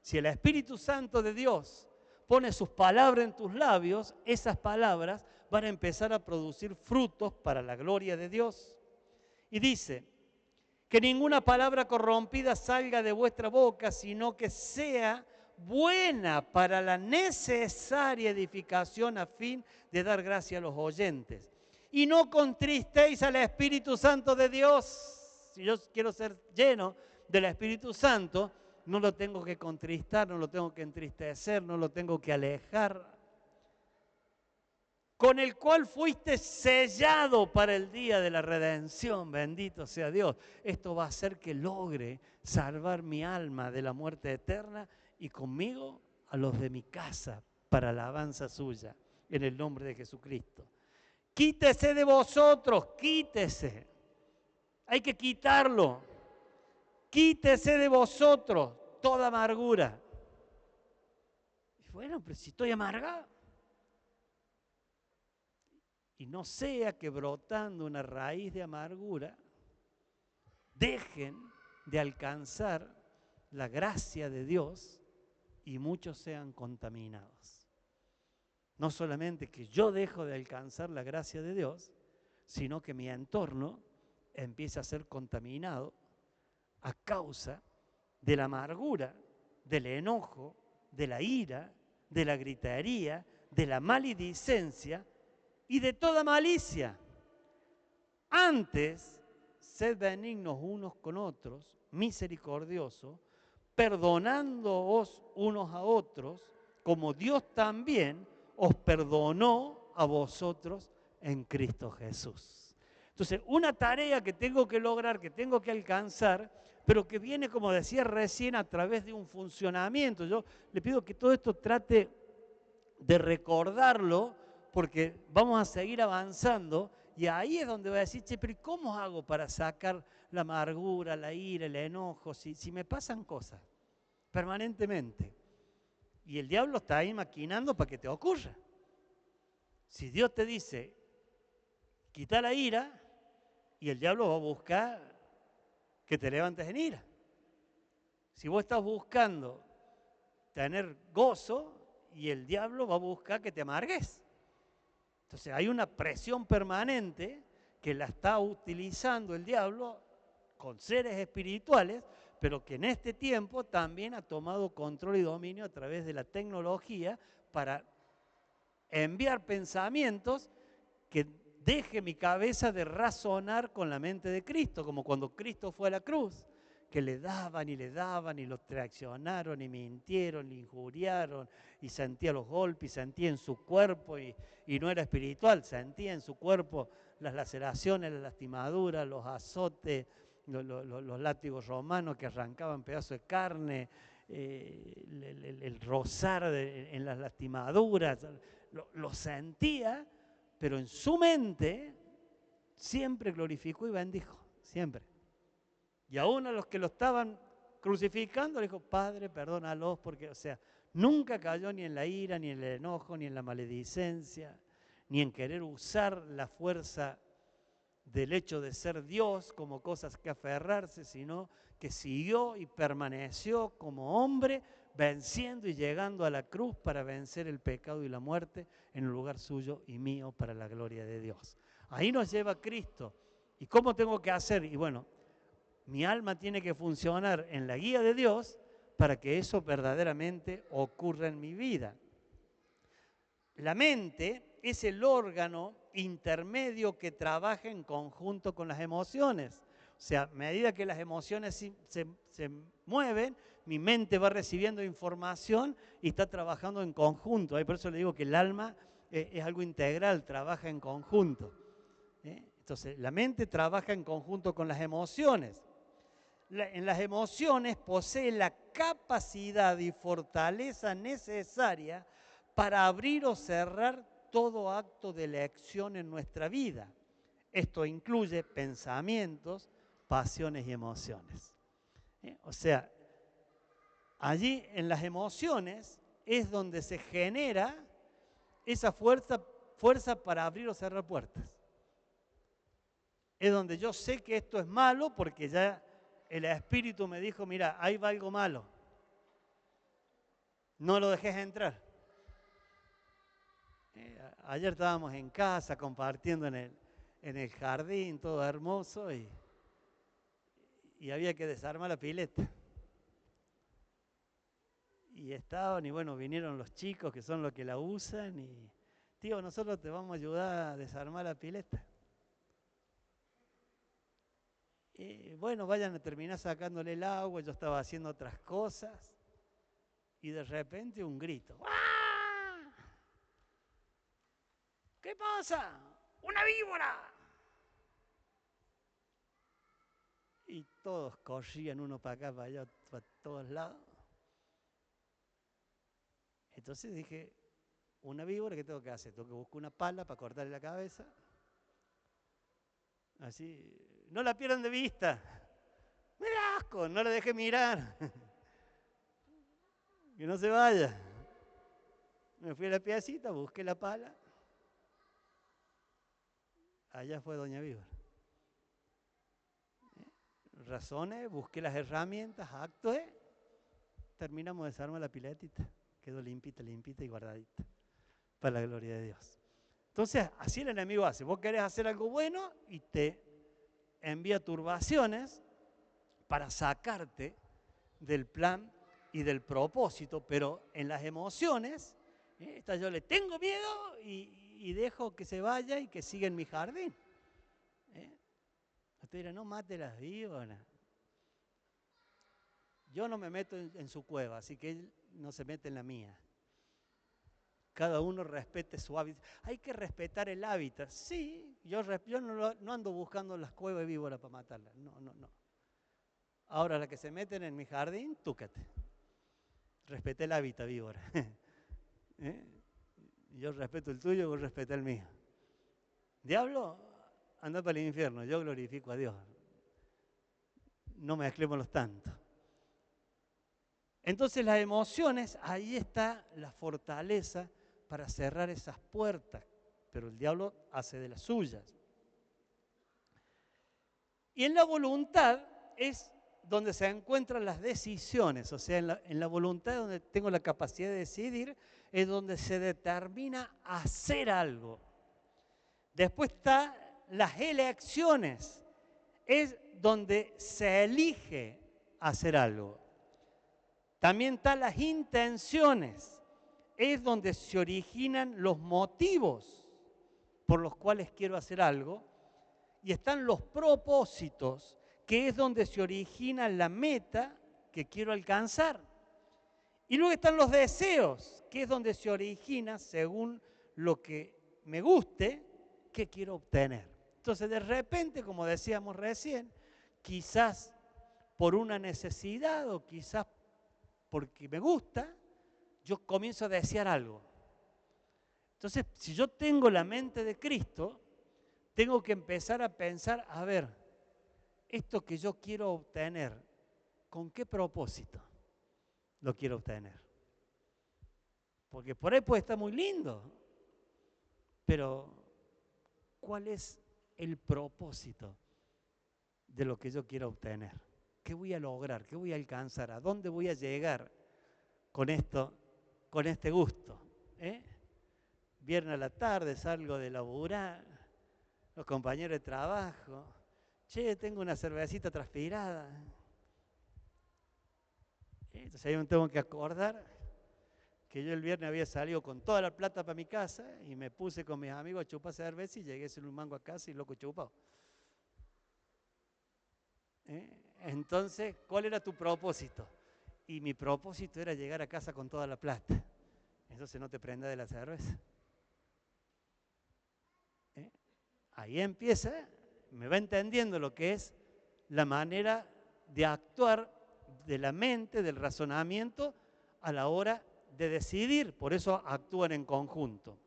Si el Espíritu Santo de Dios pone sus palabras en tus labios, esas palabras van a empezar a producir frutos para la gloria de Dios. Y dice, que ninguna palabra corrompida salga de vuestra boca, sino que sea buena para la necesaria edificación a fin de dar gracia a los oyentes. Y no contristéis al Espíritu Santo de Dios. Si yo quiero ser lleno del Espíritu Santo, no lo tengo que contristar, no lo tengo que entristecer, no lo tengo que alejar. Con el cual fuiste sellado para el día de la redención, bendito sea Dios. Esto va a hacer que logre salvar mi alma de la muerte eterna y conmigo a los de mi casa para alabanza suya, en el nombre de Jesucristo. Quítese de vosotros, quítese. Hay que quitarlo. Quítese de vosotros toda amargura. Y bueno, pero si estoy amargado. Y no sea que brotando una raíz de amargura, dejen de alcanzar la gracia de Dios y muchos sean contaminados. No solamente que yo dejo de alcanzar la gracia de Dios, sino que mi entorno empieza a ser contaminado a causa de la amargura, del enojo, de la ira, de la gritería, de la maledicencia y de toda malicia. Antes, sed benignos unos con otros, misericordiosos, perdonándoos unos a otros, como Dios también os perdonó a vosotros en Cristo Jesús. Entonces, una tarea que tengo que lograr, que tengo que alcanzar, pero que viene, como decía recién, a través de un funcionamiento. Yo le pido que todo esto trate de recordarlo, porque vamos a seguir avanzando y ahí es donde voy a decir, che, pero ¿cómo hago para sacar la amargura, la ira, el enojo? Si me pasan cosas permanentemente y el diablo está ahí maquinando para que te ocurra. Si Dios te dice, quita la ira, y el diablo va a buscar que te levantes en ira. Si vos estás buscando tener gozo, y el diablo va a buscar que te amargues. Entonces hay una presión permanente que la está utilizando el diablo con seres espirituales, pero que en este tiempo también ha tomado control y dominio a través de la tecnología para enviar pensamientos que deje mi cabeza de razonar con la mente de Cristo, como cuando Cristo fue a la cruz, que le daban y lo traicionaron y mintieron, y injuriaron y sentía los golpes, y sentía en su cuerpo y no era espiritual, sentía en su cuerpo las laceraciones, las lastimaduras, los azotes, los látigos romanos que arrancaban pedazos de carne, el rozar en las lastimaduras, lo sentía, pero en su mente siempre glorificó y bendijo, siempre. Y aún a los que lo estaban crucificando le dijo, Padre, perdónalos, porque, o sea, nunca cayó ni en la ira, ni en el enojo, ni en la maledicencia, ni en querer usar la fuerza del hecho de ser Dios como cosas que aferrarse, sino que siguió y permaneció como hombre, venciendo y llegando a la cruz para vencer el pecado y la muerte en el lugar suyo y mío para la gloria de Dios. Ahí nos lleva Cristo. ¿Y cómo tengo que hacer? Y bueno, mi alma tiene que funcionar en la guía de Dios para que eso verdaderamente ocurra en mi vida. La mente es el órgano intermedio que trabaja en conjunto con las emociones. O sea, a medida que las emociones se mueven, mi mente va recibiendo información y está trabajando en conjunto. Por eso le digo que el alma es algo integral, trabaja en conjunto. Entonces, la mente trabaja en conjunto con las emociones. En las emociones posee la capacidad y fortaleza necesaria para abrir o cerrar todo acto de elección en nuestra vida. Esto incluye pensamientos, pasiones y emociones. O sea, allí en las emociones es donde se genera esa fuerza para abrir o cerrar puertas. Es donde yo sé que esto es malo porque ya el espíritu me dijo, mira, ahí va algo malo. No lo dejes entrar. Ayer estábamos en casa compartiendo en el jardín, todo hermoso, y había que desarmar la pileta. Y estaban, y bueno, vinieron los chicos que son los que la usan, y tío, nosotros te vamos a ayudar a desarmar la pileta. Y bueno, vayan a terminar sacándole el agua, yo estaba haciendo otras cosas, y de repente un grito. ¡Ah! ¿Qué pasa? ¡Una víbora! Y todos corrían uno para acá, para allá, para todos lados. Entonces dije, una víbora, ¿qué tengo que hacer? Tengo que buscar una pala para cortarle la cabeza. Así, no la pierdan de vista. Me da asco, no la deje mirar. Que no se vaya. Me fui a la piecita, busqué la pala. Allá fue doña Víbora. Razoné, busqué las herramientas, actué. Terminamos de desarmar la piletita. Quedó limpita y guardadita. Para la gloria de Dios. Entonces, así el enemigo hace. Vos querés hacer algo bueno y te envía turbaciones para sacarte del plan y del propósito, pero en las emociones, yo le tengo miedo y dejo que se vaya y que siga en mi jardín. Usted dirá, no mate las víboras. Yo no me meto en su cueva, así que él no se mete en la mía. Cada uno respete su hábitat. Hay que respetar el hábitat. Sí, yo no ando buscando las cuevas de víboras para matarlas. No. Ahora, las que se meten en mi jardín, túcate. Respeté el hábitat, víbora. Yo respeto el tuyo, vos respetá el mío. Diablo, anda para el infierno. Yo glorifico a Dios. No mezclémoslos tanto. Entonces las emociones, ahí está la fortaleza para cerrar esas puertas, pero el diablo hace de las suyas. Y en la voluntad es donde se encuentran las decisiones, o sea, en la voluntad donde tengo la capacidad de decidir, es donde se determina hacer algo. Después está las elecciones, es donde se elige hacer algo. También están las intenciones, es donde se originan los motivos por los cuales quiero hacer algo. Y están los propósitos, que es donde se origina la meta que quiero alcanzar. Y luego están los deseos, que es donde se origina, según lo que me guste, que quiero obtener. Entonces, de repente, como decíamos recién, quizás por una necesidad o quizás porque me gusta, yo comienzo a desear algo. Entonces, si yo tengo la mente de Cristo, tengo que empezar a pensar, a ver, esto que yo quiero obtener, ¿con qué propósito lo quiero obtener? Porque por ahí puede estar muy lindo, pero ¿cuál es el propósito de lo que yo quiero obtener? ¿Qué voy a lograr? ¿Qué voy a alcanzar? ¿A dónde voy a llegar con esto, con este gusto? Viernes a la tarde salgo de laburar, los compañeros de trabajo, che, tengo una cervecita transpirada. Entonces ahí me tengo que acordar que yo el viernes había salido con toda la plata para mi casa y me puse con mis amigos a chupar cerveza y llegué sin un mango a casa y loco chupado. Entonces, ¿cuál era tu propósito? Y mi propósito era llegar a casa con toda la plata. Entonces no te prenda de la cerveza. Ahí empieza, me va entendiendo lo que es la manera de actuar de la mente, del razonamiento, a la hora de decidir. Por eso actúan en conjunto.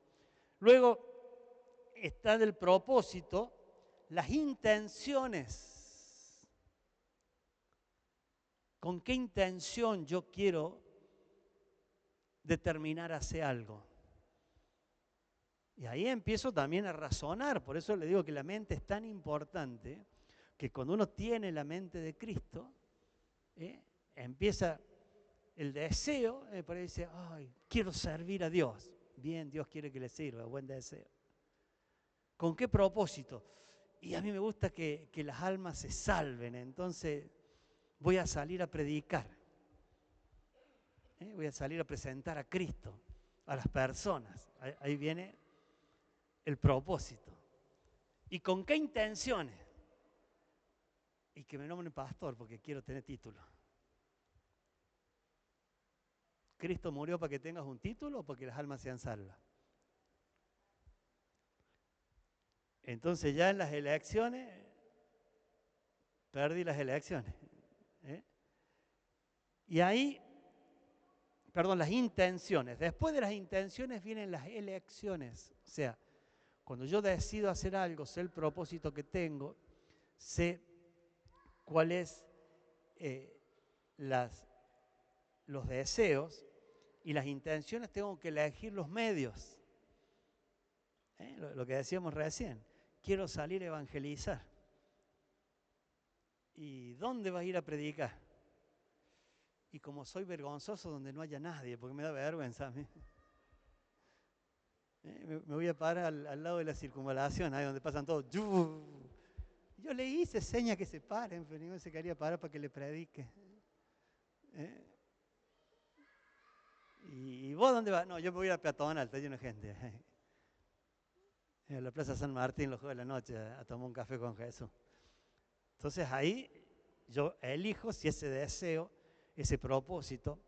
Luego está del propósito las intenciones. ¿Con qué intención yo quiero determinar hacer algo? Y ahí empiezo también a razonar. Por eso le digo que la mente es tan importante que cuando uno tiene la mente de Cristo, empieza el deseo, por ahí dice, ay, quiero servir a Dios. Bien, Dios quiere que le sirva, buen deseo. ¿Con qué propósito? Y a mí me gusta que las almas se salven, entonces voy a salir a predicar. Voy a salir a presentar a Cristo, a las personas. Ahí viene el propósito. ¿Y con qué intenciones? Y que me nombren pastor porque quiero tener título. ¿Cristo murió para que tengas un título o para que las almas sean salvas? Entonces ya en las elecciones, perdí las elecciones. Y ahí, perdón, las intenciones. Después de las intenciones vienen las elecciones. O sea, cuando yo decido hacer algo, sé el propósito que tengo, sé cuál es los deseos y las intenciones, tengo que elegir los medios. Lo que decíamos recién, quiero salir a evangelizar. ¿Y dónde vas a ir a predicar? Y como soy vergonzoso, donde no haya nadie, porque me da vergüenza a mí. Me voy a parar al lado de la circunvalación, ahí donde pasan todos. Yo le hice señas que se paren, pero ninguno se quería parar para que le predique. ¿Y vos dónde vas? No, yo me voy a peatonal, está lleno de gente. En la Plaza San Martín los jueves de la noche a tomar un café con Jesús. Entonces ahí yo elijo si ese deseo, ese propósito,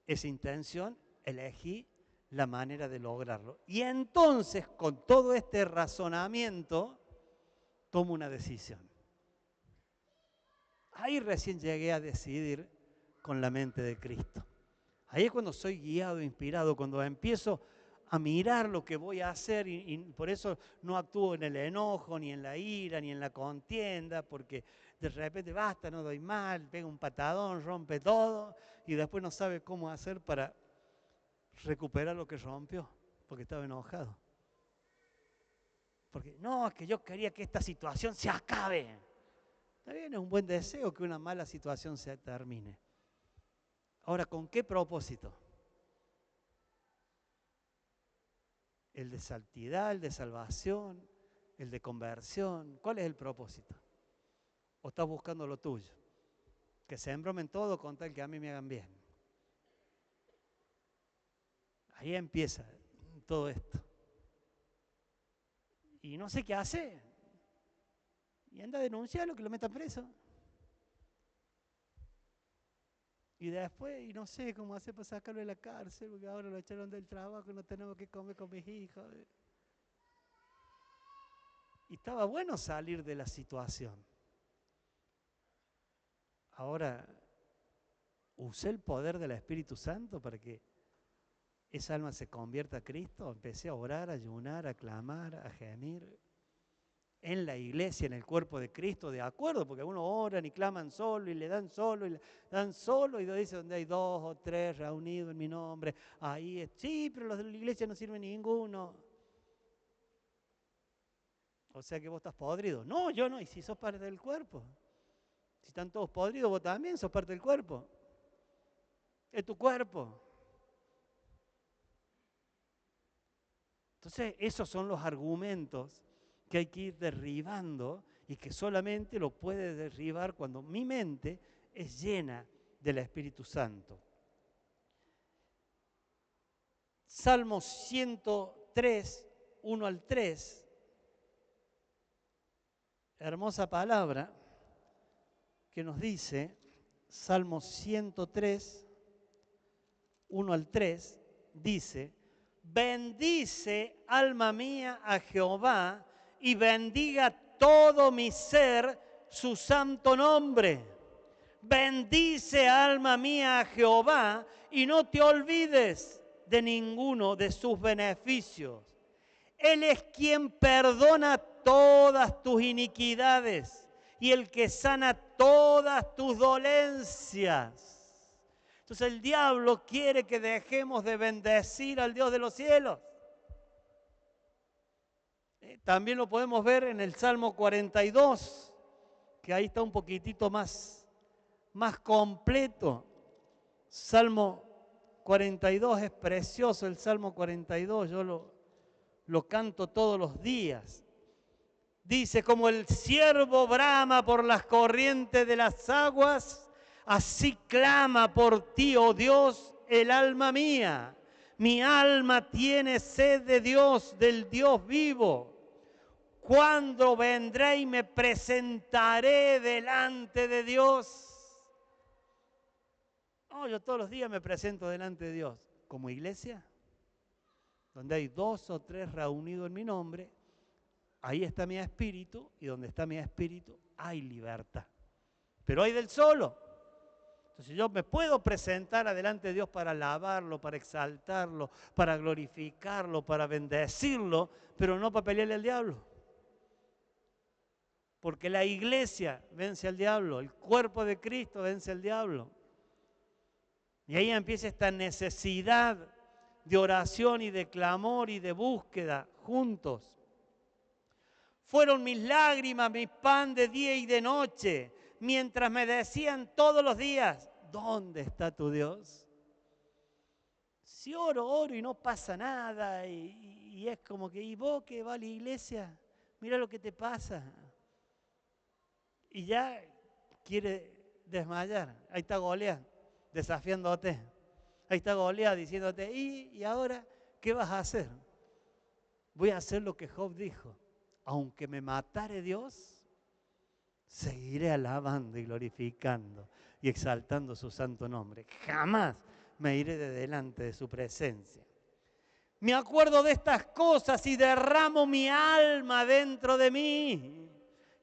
esa intención, elegí la manera de lograrlo. Y entonces con todo este razonamiento tomo una decisión. Ahí recién llegué a decidir con la mente de Cristo. Ahí es cuando soy guiado, inspirado, cuando empiezo a mirar lo que voy a hacer y por eso no actúo en el enojo, ni en la ira, ni en la contienda, porque de repente basta, no doy mal, pega un patadón, rompe todo y después no sabe cómo hacer para recuperar lo que rompió, porque estaba enojado. Porque no, es que yo quería que esta situación se acabe. Está bien, es un buen deseo que una mala situación se termine. Ahora, ¿con qué propósito? ¿El de santidad, el de salvación, el de conversión? ¿Cuál es el propósito? ¿O estás buscando lo tuyo? Que se embromen todo con tal que a mí me hagan bien. Ahí empieza todo esto. Y no sé qué hace. Y anda a denunciarlo, que lo metan preso. Y después, y no sé cómo hacer para sacarlo de la cárcel, porque ahora lo echaron del trabajo y no tenemos que comer con mis hijos. Y estaba bueno salir de la situación. ahora usé el poder del Espíritu Santo para que esa alma se convierta a Cristo. Empecé a orar, a ayunar, a clamar, a gemir en la iglesia, en el cuerpo de Cristo, de acuerdo, porque algunos oran y claman solo y le dan solo y dice donde hay 2 o 3 reunidos en mi nombre, ahí es, sí, pero los de la iglesia no sirven ninguno. O sea que vos estás podrido. No, yo no, y si sos parte del cuerpo. Si están todos podridos, vos también sos parte del cuerpo. Es tu cuerpo. Entonces, esos son los argumentos que hay que ir derribando y que solamente lo puede derribar cuando mi mente es llena del Espíritu Santo. Salmo 103, 1 al 3. Hermosa palabra que nos dice, Salmo 103, 1 al 3, dice: bendice, alma mía, a Jehová, y bendiga todo mi ser su santo nombre. Bendice, alma mía, a Jehová, y no te olvides de ninguno de sus beneficios. Él es quien perdona todas tus iniquidades y el que sana todas tus dolencias. Entonces el diablo quiere que dejemos de bendecir al Dios de los cielos. También lo podemos ver en el Salmo 42, que ahí está un poquitito más completo. Salmo 42 es precioso, el Salmo 42, yo lo canto todos los días. Dice: como el ciervo brama por las corrientes de las aguas, así clama por ti, oh Dios, el alma mía. Mi alma tiene sed de Dios, del Dios vivo. ¿Cuándo vendré y me presentaré delante de Dios? Oh, yo todos los días me presento delante de Dios. Como iglesia, donde hay 2 o 3 reunidos en mi nombre, ahí está mi espíritu, y donde está mi espíritu hay libertad. Pero hay del solo. Entonces yo me puedo presentar adelante de Dios para alabarlo, para exaltarlo, para glorificarlo, para bendecirlo, pero no para pelearle al diablo. Porque la iglesia vence al diablo, el cuerpo de Cristo vence al diablo. Y ahí empieza esta necesidad de oración y de clamor y de búsqueda juntos. Fueron mis lágrimas, mi pan de día y de noche, mientras me decían todos los días: ¿dónde está tu Dios? Si oro y no pasa nada, y es como que, ¿y vos que vas a la iglesia? Mira lo que te pasa. Y ya quiere desmayar. Ahí está Goliat desafiándote. Ahí está Goliat diciéndote: ¿y ahora qué vas a hacer? Voy a hacer lo que Job dijo: aunque me matare Dios, seguiré alabando y glorificando y exaltando su santo nombre. Jamás me iré de delante de su presencia. Me acuerdo de estas cosas y derramo mi alma dentro de mí.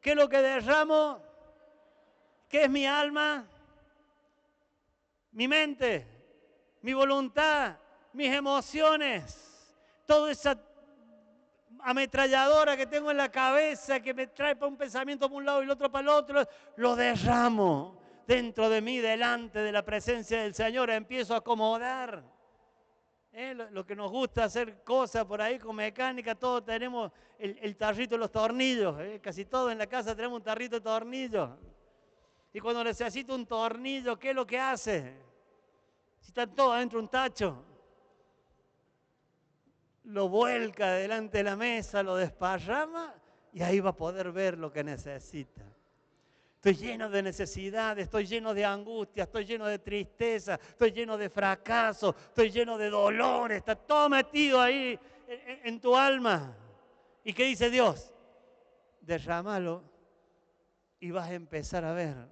¿Qué es lo que derramo? ¿Qué es mi alma? Mi mente, mi voluntad, mis emociones, toda esa ametralladora que tengo en la cabeza que me trae para un pensamiento para un lado y el otro para el otro, lo derramo dentro de mí, delante de la presencia del Señor. Empiezo a acomodar. Lo que nos gusta hacer cosas por ahí con mecánica, todos tenemos el tarrito de los tornillos. Casi todos en la casa tenemos un tarrito de tornillos. Y cuando necesito un tornillo, ¿qué es lo que hace? Si están todos adentro de un tacho, lo vuelca delante de la mesa, lo desparrama y ahí va a poder ver lo que necesita. Estoy lleno de necesidades, estoy lleno de angustia, estoy lleno de tristeza, estoy lleno de fracaso, estoy lleno de dolor, está todo metido ahí en tu alma. ¿Y qué dice Dios? Derrámalo y vas a empezar a ver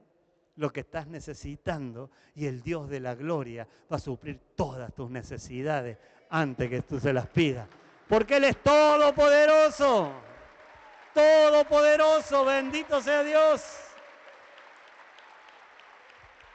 lo que estás necesitando, y el Dios de la gloria va a suplir todas tus necesidades antes que tú se las pidas. Porque Él es todopoderoso. Todopoderoso, bendito sea Dios.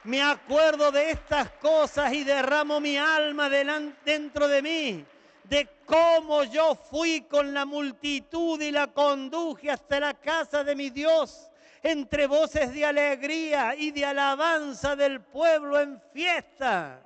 Me acuerdo de estas cosas y derramo mi alma dentro de mí, de cómo yo fui con la multitud y la conduje hasta la casa de mi Dios, entre voces de alegría y de alabanza del pueblo en fiesta.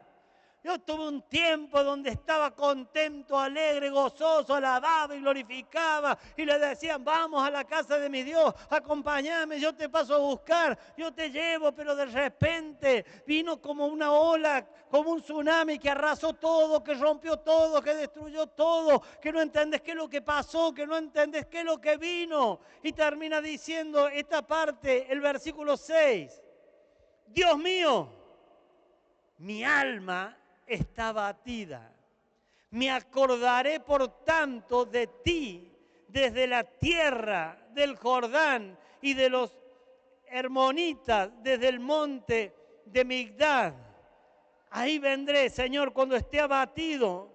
Yo tuve un tiempo donde estaba contento, alegre, gozoso, alababa y glorificaba y le decían, vamos a la casa de mi Dios, acompáñame, yo te paso a buscar, yo te llevo, pero de repente vino como una ola, como un tsunami que arrasó todo, que rompió todo, que destruyó todo, que no entendés qué es lo que pasó, que no entendés qué es lo que vino. Y termina diciendo esta parte, el versículo 6, Dios mío, mi alma está abatida. Me acordaré, por tanto, de ti desde la tierra del Jordán y de los hermonitas, desde el monte de Migdad. Ahí vendré, Señor, cuando esté abatido,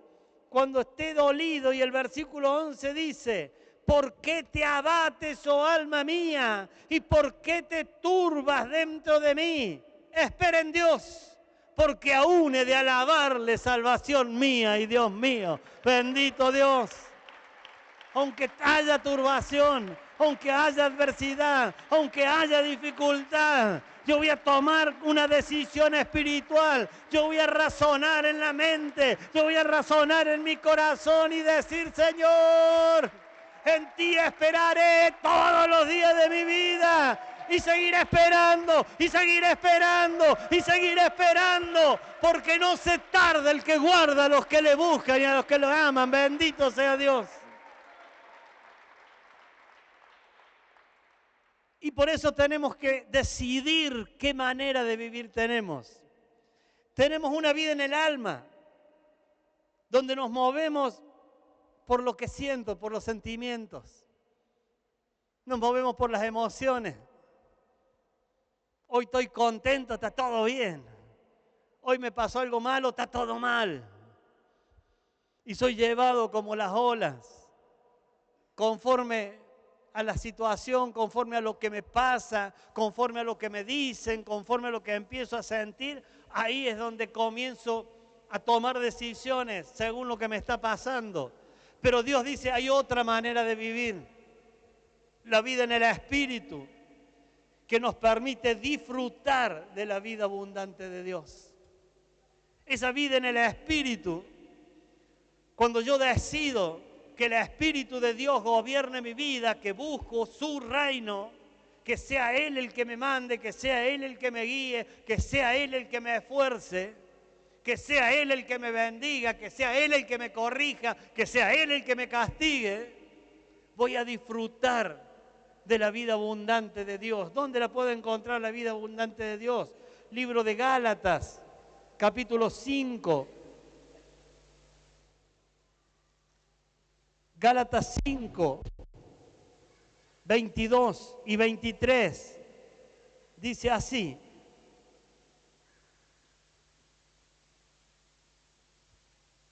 cuando esté dolido. Y el versículo 11 dice, ¿por qué te abates, oh alma mía? ¿Y por qué te turbas dentro de mí? Espera en Dios, porque aún he de alabarle, salvación mía y Dios mío. Bendito Dios. Aunque haya turbación, aunque haya adversidad, aunque haya dificultad, yo voy a tomar una decisión espiritual. Yo voy a razonar en la mente, yo voy a razonar en mi corazón y decir, Señor, en ti esperaré todos los días de mi vida. Y seguir esperando, y seguir esperando, y seguir esperando, porque no se tarda el que guarda a los que le buscan y a los que lo aman. Bendito sea Dios. Y por eso tenemos que decidir qué manera de vivir tenemos. Tenemos una vida en el alma, donde nos movemos por lo que siento, por los sentimientos. Nos movemos por las emociones. Hoy estoy contento, está todo bien. Hoy me pasó algo malo, está todo mal. Y soy llevado como las olas, conforme a la situación, conforme a lo que me pasa, conforme a lo que me dicen, conforme a lo que empiezo a sentir. Ahí es donde comienzo a tomar decisiones según lo que me está pasando. Pero Dios dice, hay otra manera de vivir. La vida en el Espíritu, que nos permite disfrutar de la vida abundante de Dios. Esa vida en el Espíritu, cuando yo decido que el Espíritu de Dios gobierne mi vida, que busco su reino, que sea Él el que me mande, que sea Él el que me guíe, que sea Él el que me esfuerce, que sea Él el que me bendiga, que sea Él el que me corrija, que sea Él el que me castigue, voy a disfrutar de la vida abundante de Dios. ¿Dónde la puedo encontrar la vida abundante de Dios? Libro de Gálatas, capítulo 5. Gálatas 5, 22 y 23. Dice así.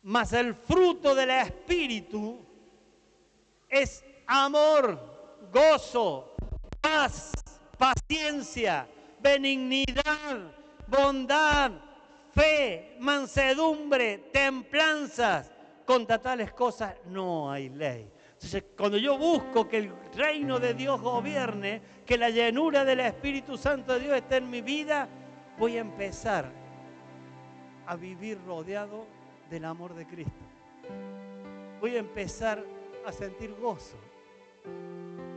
Mas el fruto del Espíritu es amor, gozo, paz, paciencia, benignidad, bondad, fe, mansedumbre, templanzas. Contra tales cosas no hay ley. Entonces, cuando yo busco que el reino de Dios gobierne, que la llenura del Espíritu Santo de Dios esté en mi vida, voy a empezar a vivir rodeado del amor de Cristo. Voy a empezar a sentir gozo,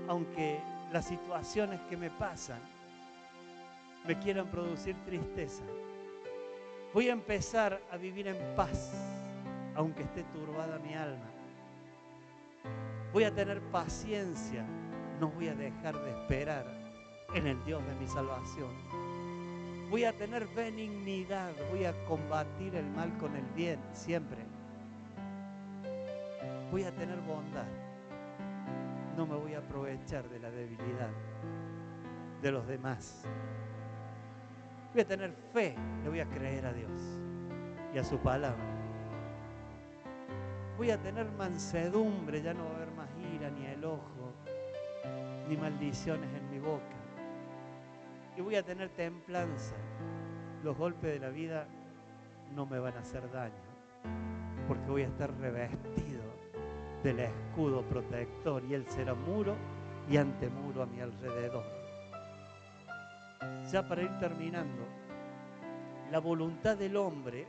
aunque las situaciones que me pasan me quieran producir tristeza. Voy a empezar a vivir en paz, aunque esté turbada mi alma. Voy a tener paciencia, no voy a dejar de esperar en el Dios de mi salvación. Voy a tener benignidad, voy a combatir el mal con el bien siempre. Voy a tener bondad, no me voy a aprovechar de la debilidad de los demás. Voy a tener fe, le voy a creer a Dios y a su palabra. Voy a tener mansedumbre, ya no va a haber más ira, ni enojo, ni maldiciones en mi boca. Y voy a tener templanza, los golpes de la vida no me van a hacer daño, porque voy a estar revestido del escudo protector y Él será muro y antemuro a mi alrededor. Ya para ir terminando, la voluntad del hombre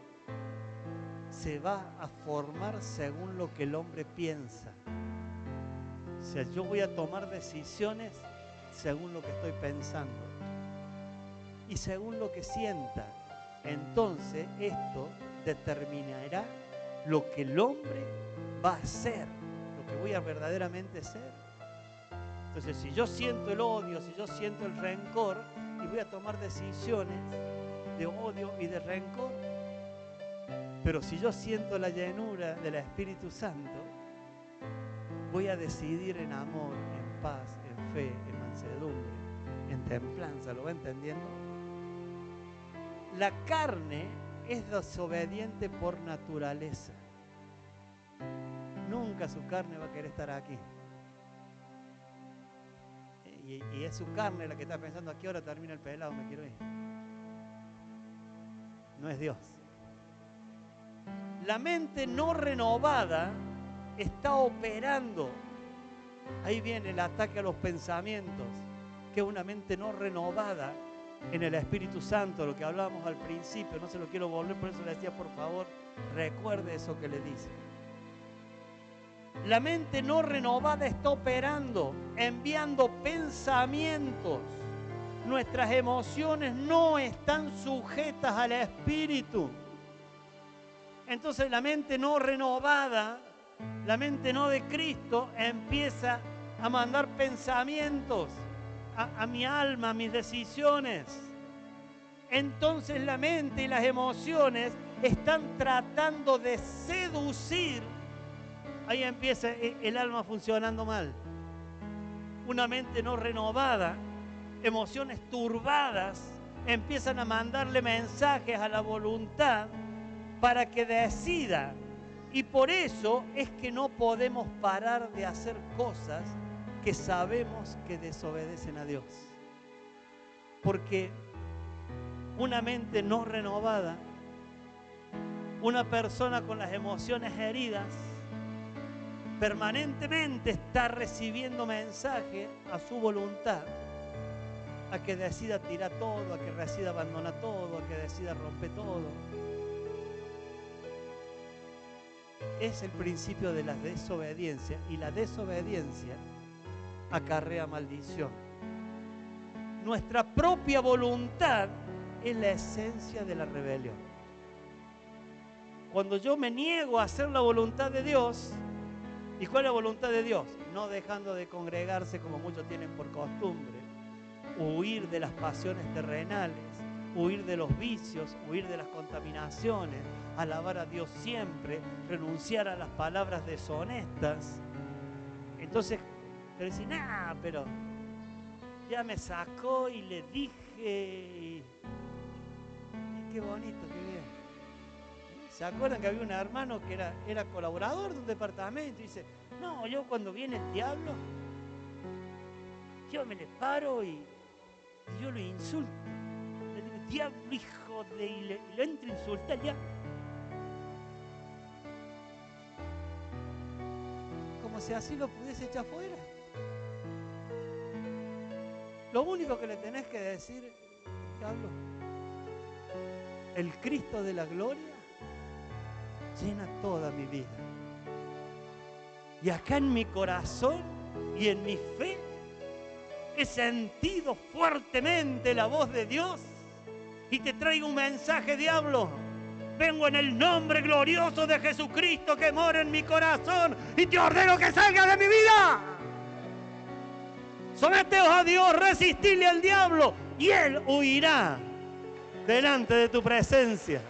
se va a formar según lo que el hombre piensa. O sea, yo voy a tomar decisiones según lo que estoy pensando y según lo que sienta. Entonces esto determinará lo que el hombre va a ser, lo que voy a verdaderamente ser. Entonces, si yo siento el odio, si yo siento el rencor, y voy a tomar decisiones de odio y de rencor. Pero si yo siento la llenura del Espíritu Santo, voy a decidir en amor, en paz, en fe, en mansedumbre, en templanza. ¿Lo va entendiendo? La carne es desobediente por naturaleza. Nunca su carne va a querer estar aquí. Y es su carne la que está pensando a qué hora termina el pelado, me quiero ir. No es Dios. La mente no renovada está operando. Ahí viene el ataque a los pensamientos, que es una mente no renovada en el Espíritu Santo, lo que hablábamos al principio. No se lo quiero volver, por eso le decía, por favor, recuerde eso que le dice. La mente no renovada está operando, enviando pensamientos. Nuestras emociones no están sujetas al Espíritu. Entonces la mente no renovada, la mente no de Cristo, empieza a mandar pensamientos a mi alma, a mis decisiones. Entonces la mente y las emociones están tratando de seducir. Ahí empieza el alma funcionando mal. Una mente no renovada, emociones turbadas, empiezan a mandarle mensajes a la voluntad para que decida. Y por eso es que no podemos parar de hacer cosas que sabemos que desobedecen a Dios. Porque una mente no renovada, una persona con las emociones heridas, permanentemente está recibiendo mensajes a su voluntad, a que decida tirar todo, a que decida abandonar todo, a que decida romper todo. Es el principio de la desobediencia, y la desobediencia acarrea maldición. Nuestra propia voluntad es la esencia de la rebelión. Cuando yo me niego a hacer la voluntad de Dios, ¿y cuál es la voluntad de Dios? No dejando de congregarse como muchos tienen por costumbre, huir de las pasiones terrenales, huir de los vicios, huir de las contaminaciones, alabar a Dios siempre, renunciar a las palabras deshonestas. Entonces, pero decir, pero ya me sacó y le dije, qué bonito, qué bien. ¿Se acuerdan que había un hermano que era colaborador de un departamento? Y dice, no, yo cuando viene el diablo, yo me le paro y yo lo insulto. Le digo, diablo, hijo de... Y le entro a insultar ya. Como si así lo pudiese echar fuera. Lo único que le tenés que decir, diablo, el Cristo de la gloria llena toda mi vida. Y acá en mi corazón y en mi fe he sentido fuertemente la voz de Dios y te traigo un mensaje, diablo. Vengo en el nombre glorioso de Jesucristo que mora en mi corazón y te ordeno que salgas de mi vida. Someteos a Dios, resistidle al diablo y Él huirá delante de tu presencia.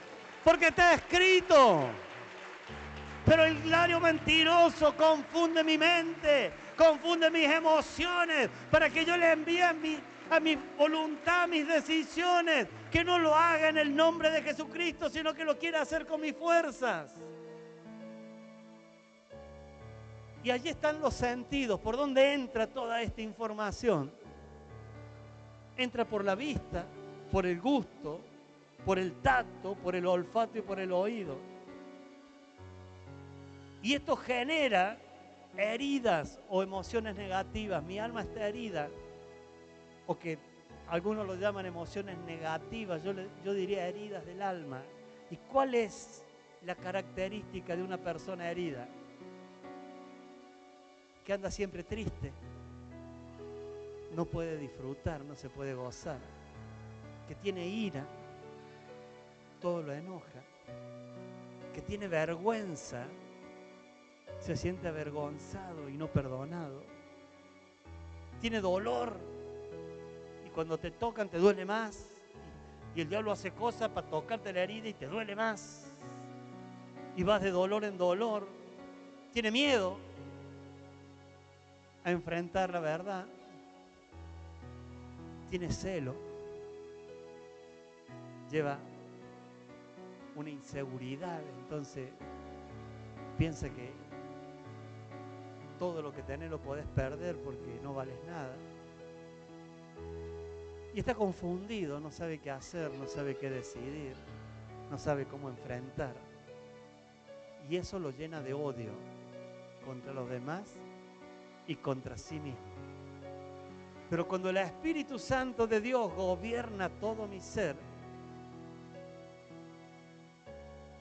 Porque está escrito. Pero el glario mentiroso confunde mi mente, confunde mis emociones, para que yo le envíe a mi voluntad, mis decisiones, que no lo haga en el nombre de Jesucristo, sino que lo quiera hacer con mis fuerzas. Y allí están los sentidos, por donde entra toda esta información. Entra por la vista, por el gusto, por el tacto, por el olfato y por el oído. Y esto genera heridas o emociones negativas. Mi alma está herida, o que algunos lo llaman emociones negativas, yo diría heridas del alma. ¿Y cuál es la característica de una persona herida? Que anda siempre triste, no puede disfrutar, no se puede gozar, que tiene ira, todo lo enoja, que tiene vergüenza, se siente avergonzado y no perdonado, tiene dolor y cuando te tocan te duele más y el diablo hace cosas para tocarte la herida y te duele más y vas de dolor en dolor, tiene miedo a enfrentar la verdad, tiene celo, lleva una inseguridad, entonces piensa que todo lo que tenés lo podés perder porque no vales nada. Y está confundido, no sabe qué hacer, no sabe qué decidir, no sabe cómo enfrentar. Y eso lo llena de odio contra los demás y contra sí mismo. Pero cuando el Espíritu Santo de Dios gobierna todo mi ser,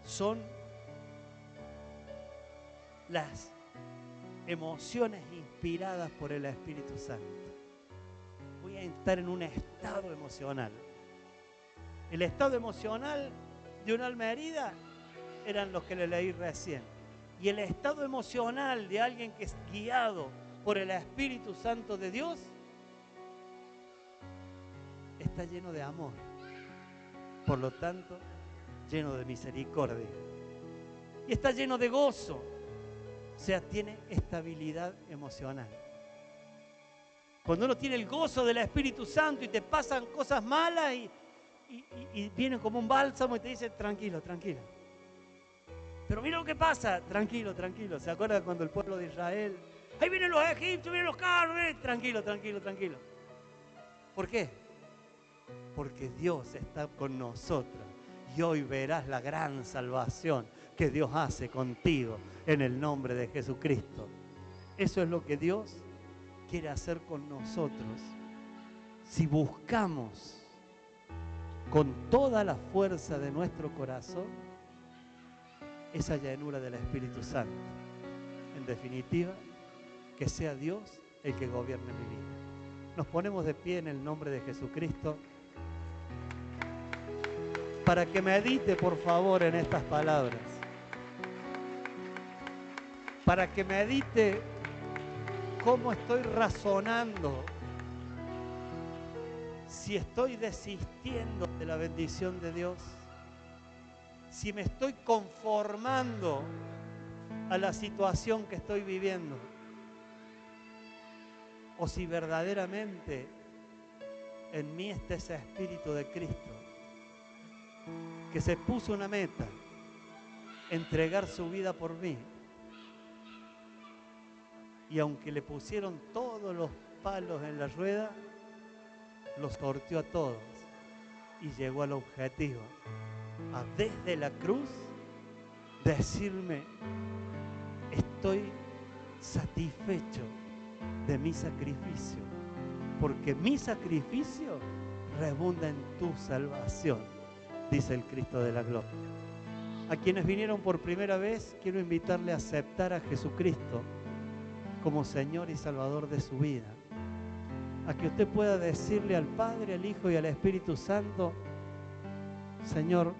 son las emociones inspiradas por el Espíritu Santo. Voy a estar en un estado emocional. El estado emocional de un alma herida eran los que le leí recién. Y el estado emocional de alguien que es guiado por el Espíritu Santo de Dios está lleno de amor. Por lo tanto, lleno de misericordia. Y está lleno de gozo. O sea, tiene estabilidad emocional. Cuando uno tiene el gozo del Espíritu Santo y te pasan cosas malas y viene como un bálsamo y te dice, tranquilo, tranquilo. Pero mira lo que pasa, tranquilo, tranquilo. ¿Se acuerdan cuando el pueblo de Israel, ahí vienen los egipcios, vienen los carros, tranquilo, tranquilo, tranquilo? ¿Por qué? Porque Dios está con nosotros y hoy verás la gran salvación que Dios hace contigo en el nombre de Jesucristo. Eso es lo que Dios quiere hacer con nosotros si buscamos con toda la fuerza de nuestro corazón esa llenura del Espíritu Santo. En definitiva, que sea Dios el que gobierne mi vida. Nos ponemos de pie en el nombre de Jesucristo para que medite, por favor, en estas palabras. Para que medite cómo estoy razonando, si estoy desistiendo de la bendición de Dios, si me estoy conformando a la situación que estoy viviendo, o si verdaderamente en mí está ese Espíritu de Cristo que se puso una meta, entregar su vida por mí. Y aunque le pusieron todos los palos en la rueda, los sorteó a todos y llegó al objetivo, a desde la cruz decirme, estoy satisfecho de mi sacrificio, porque mi sacrificio redunda en tu salvación, dice el Cristo de la gloria. A quienes vinieron por primera vez, quiero invitarle a aceptar a Jesucristo como Señor y Salvador de su vida. A que usted pueda decirle al Padre, al Hijo y al Espíritu Santo, Señor,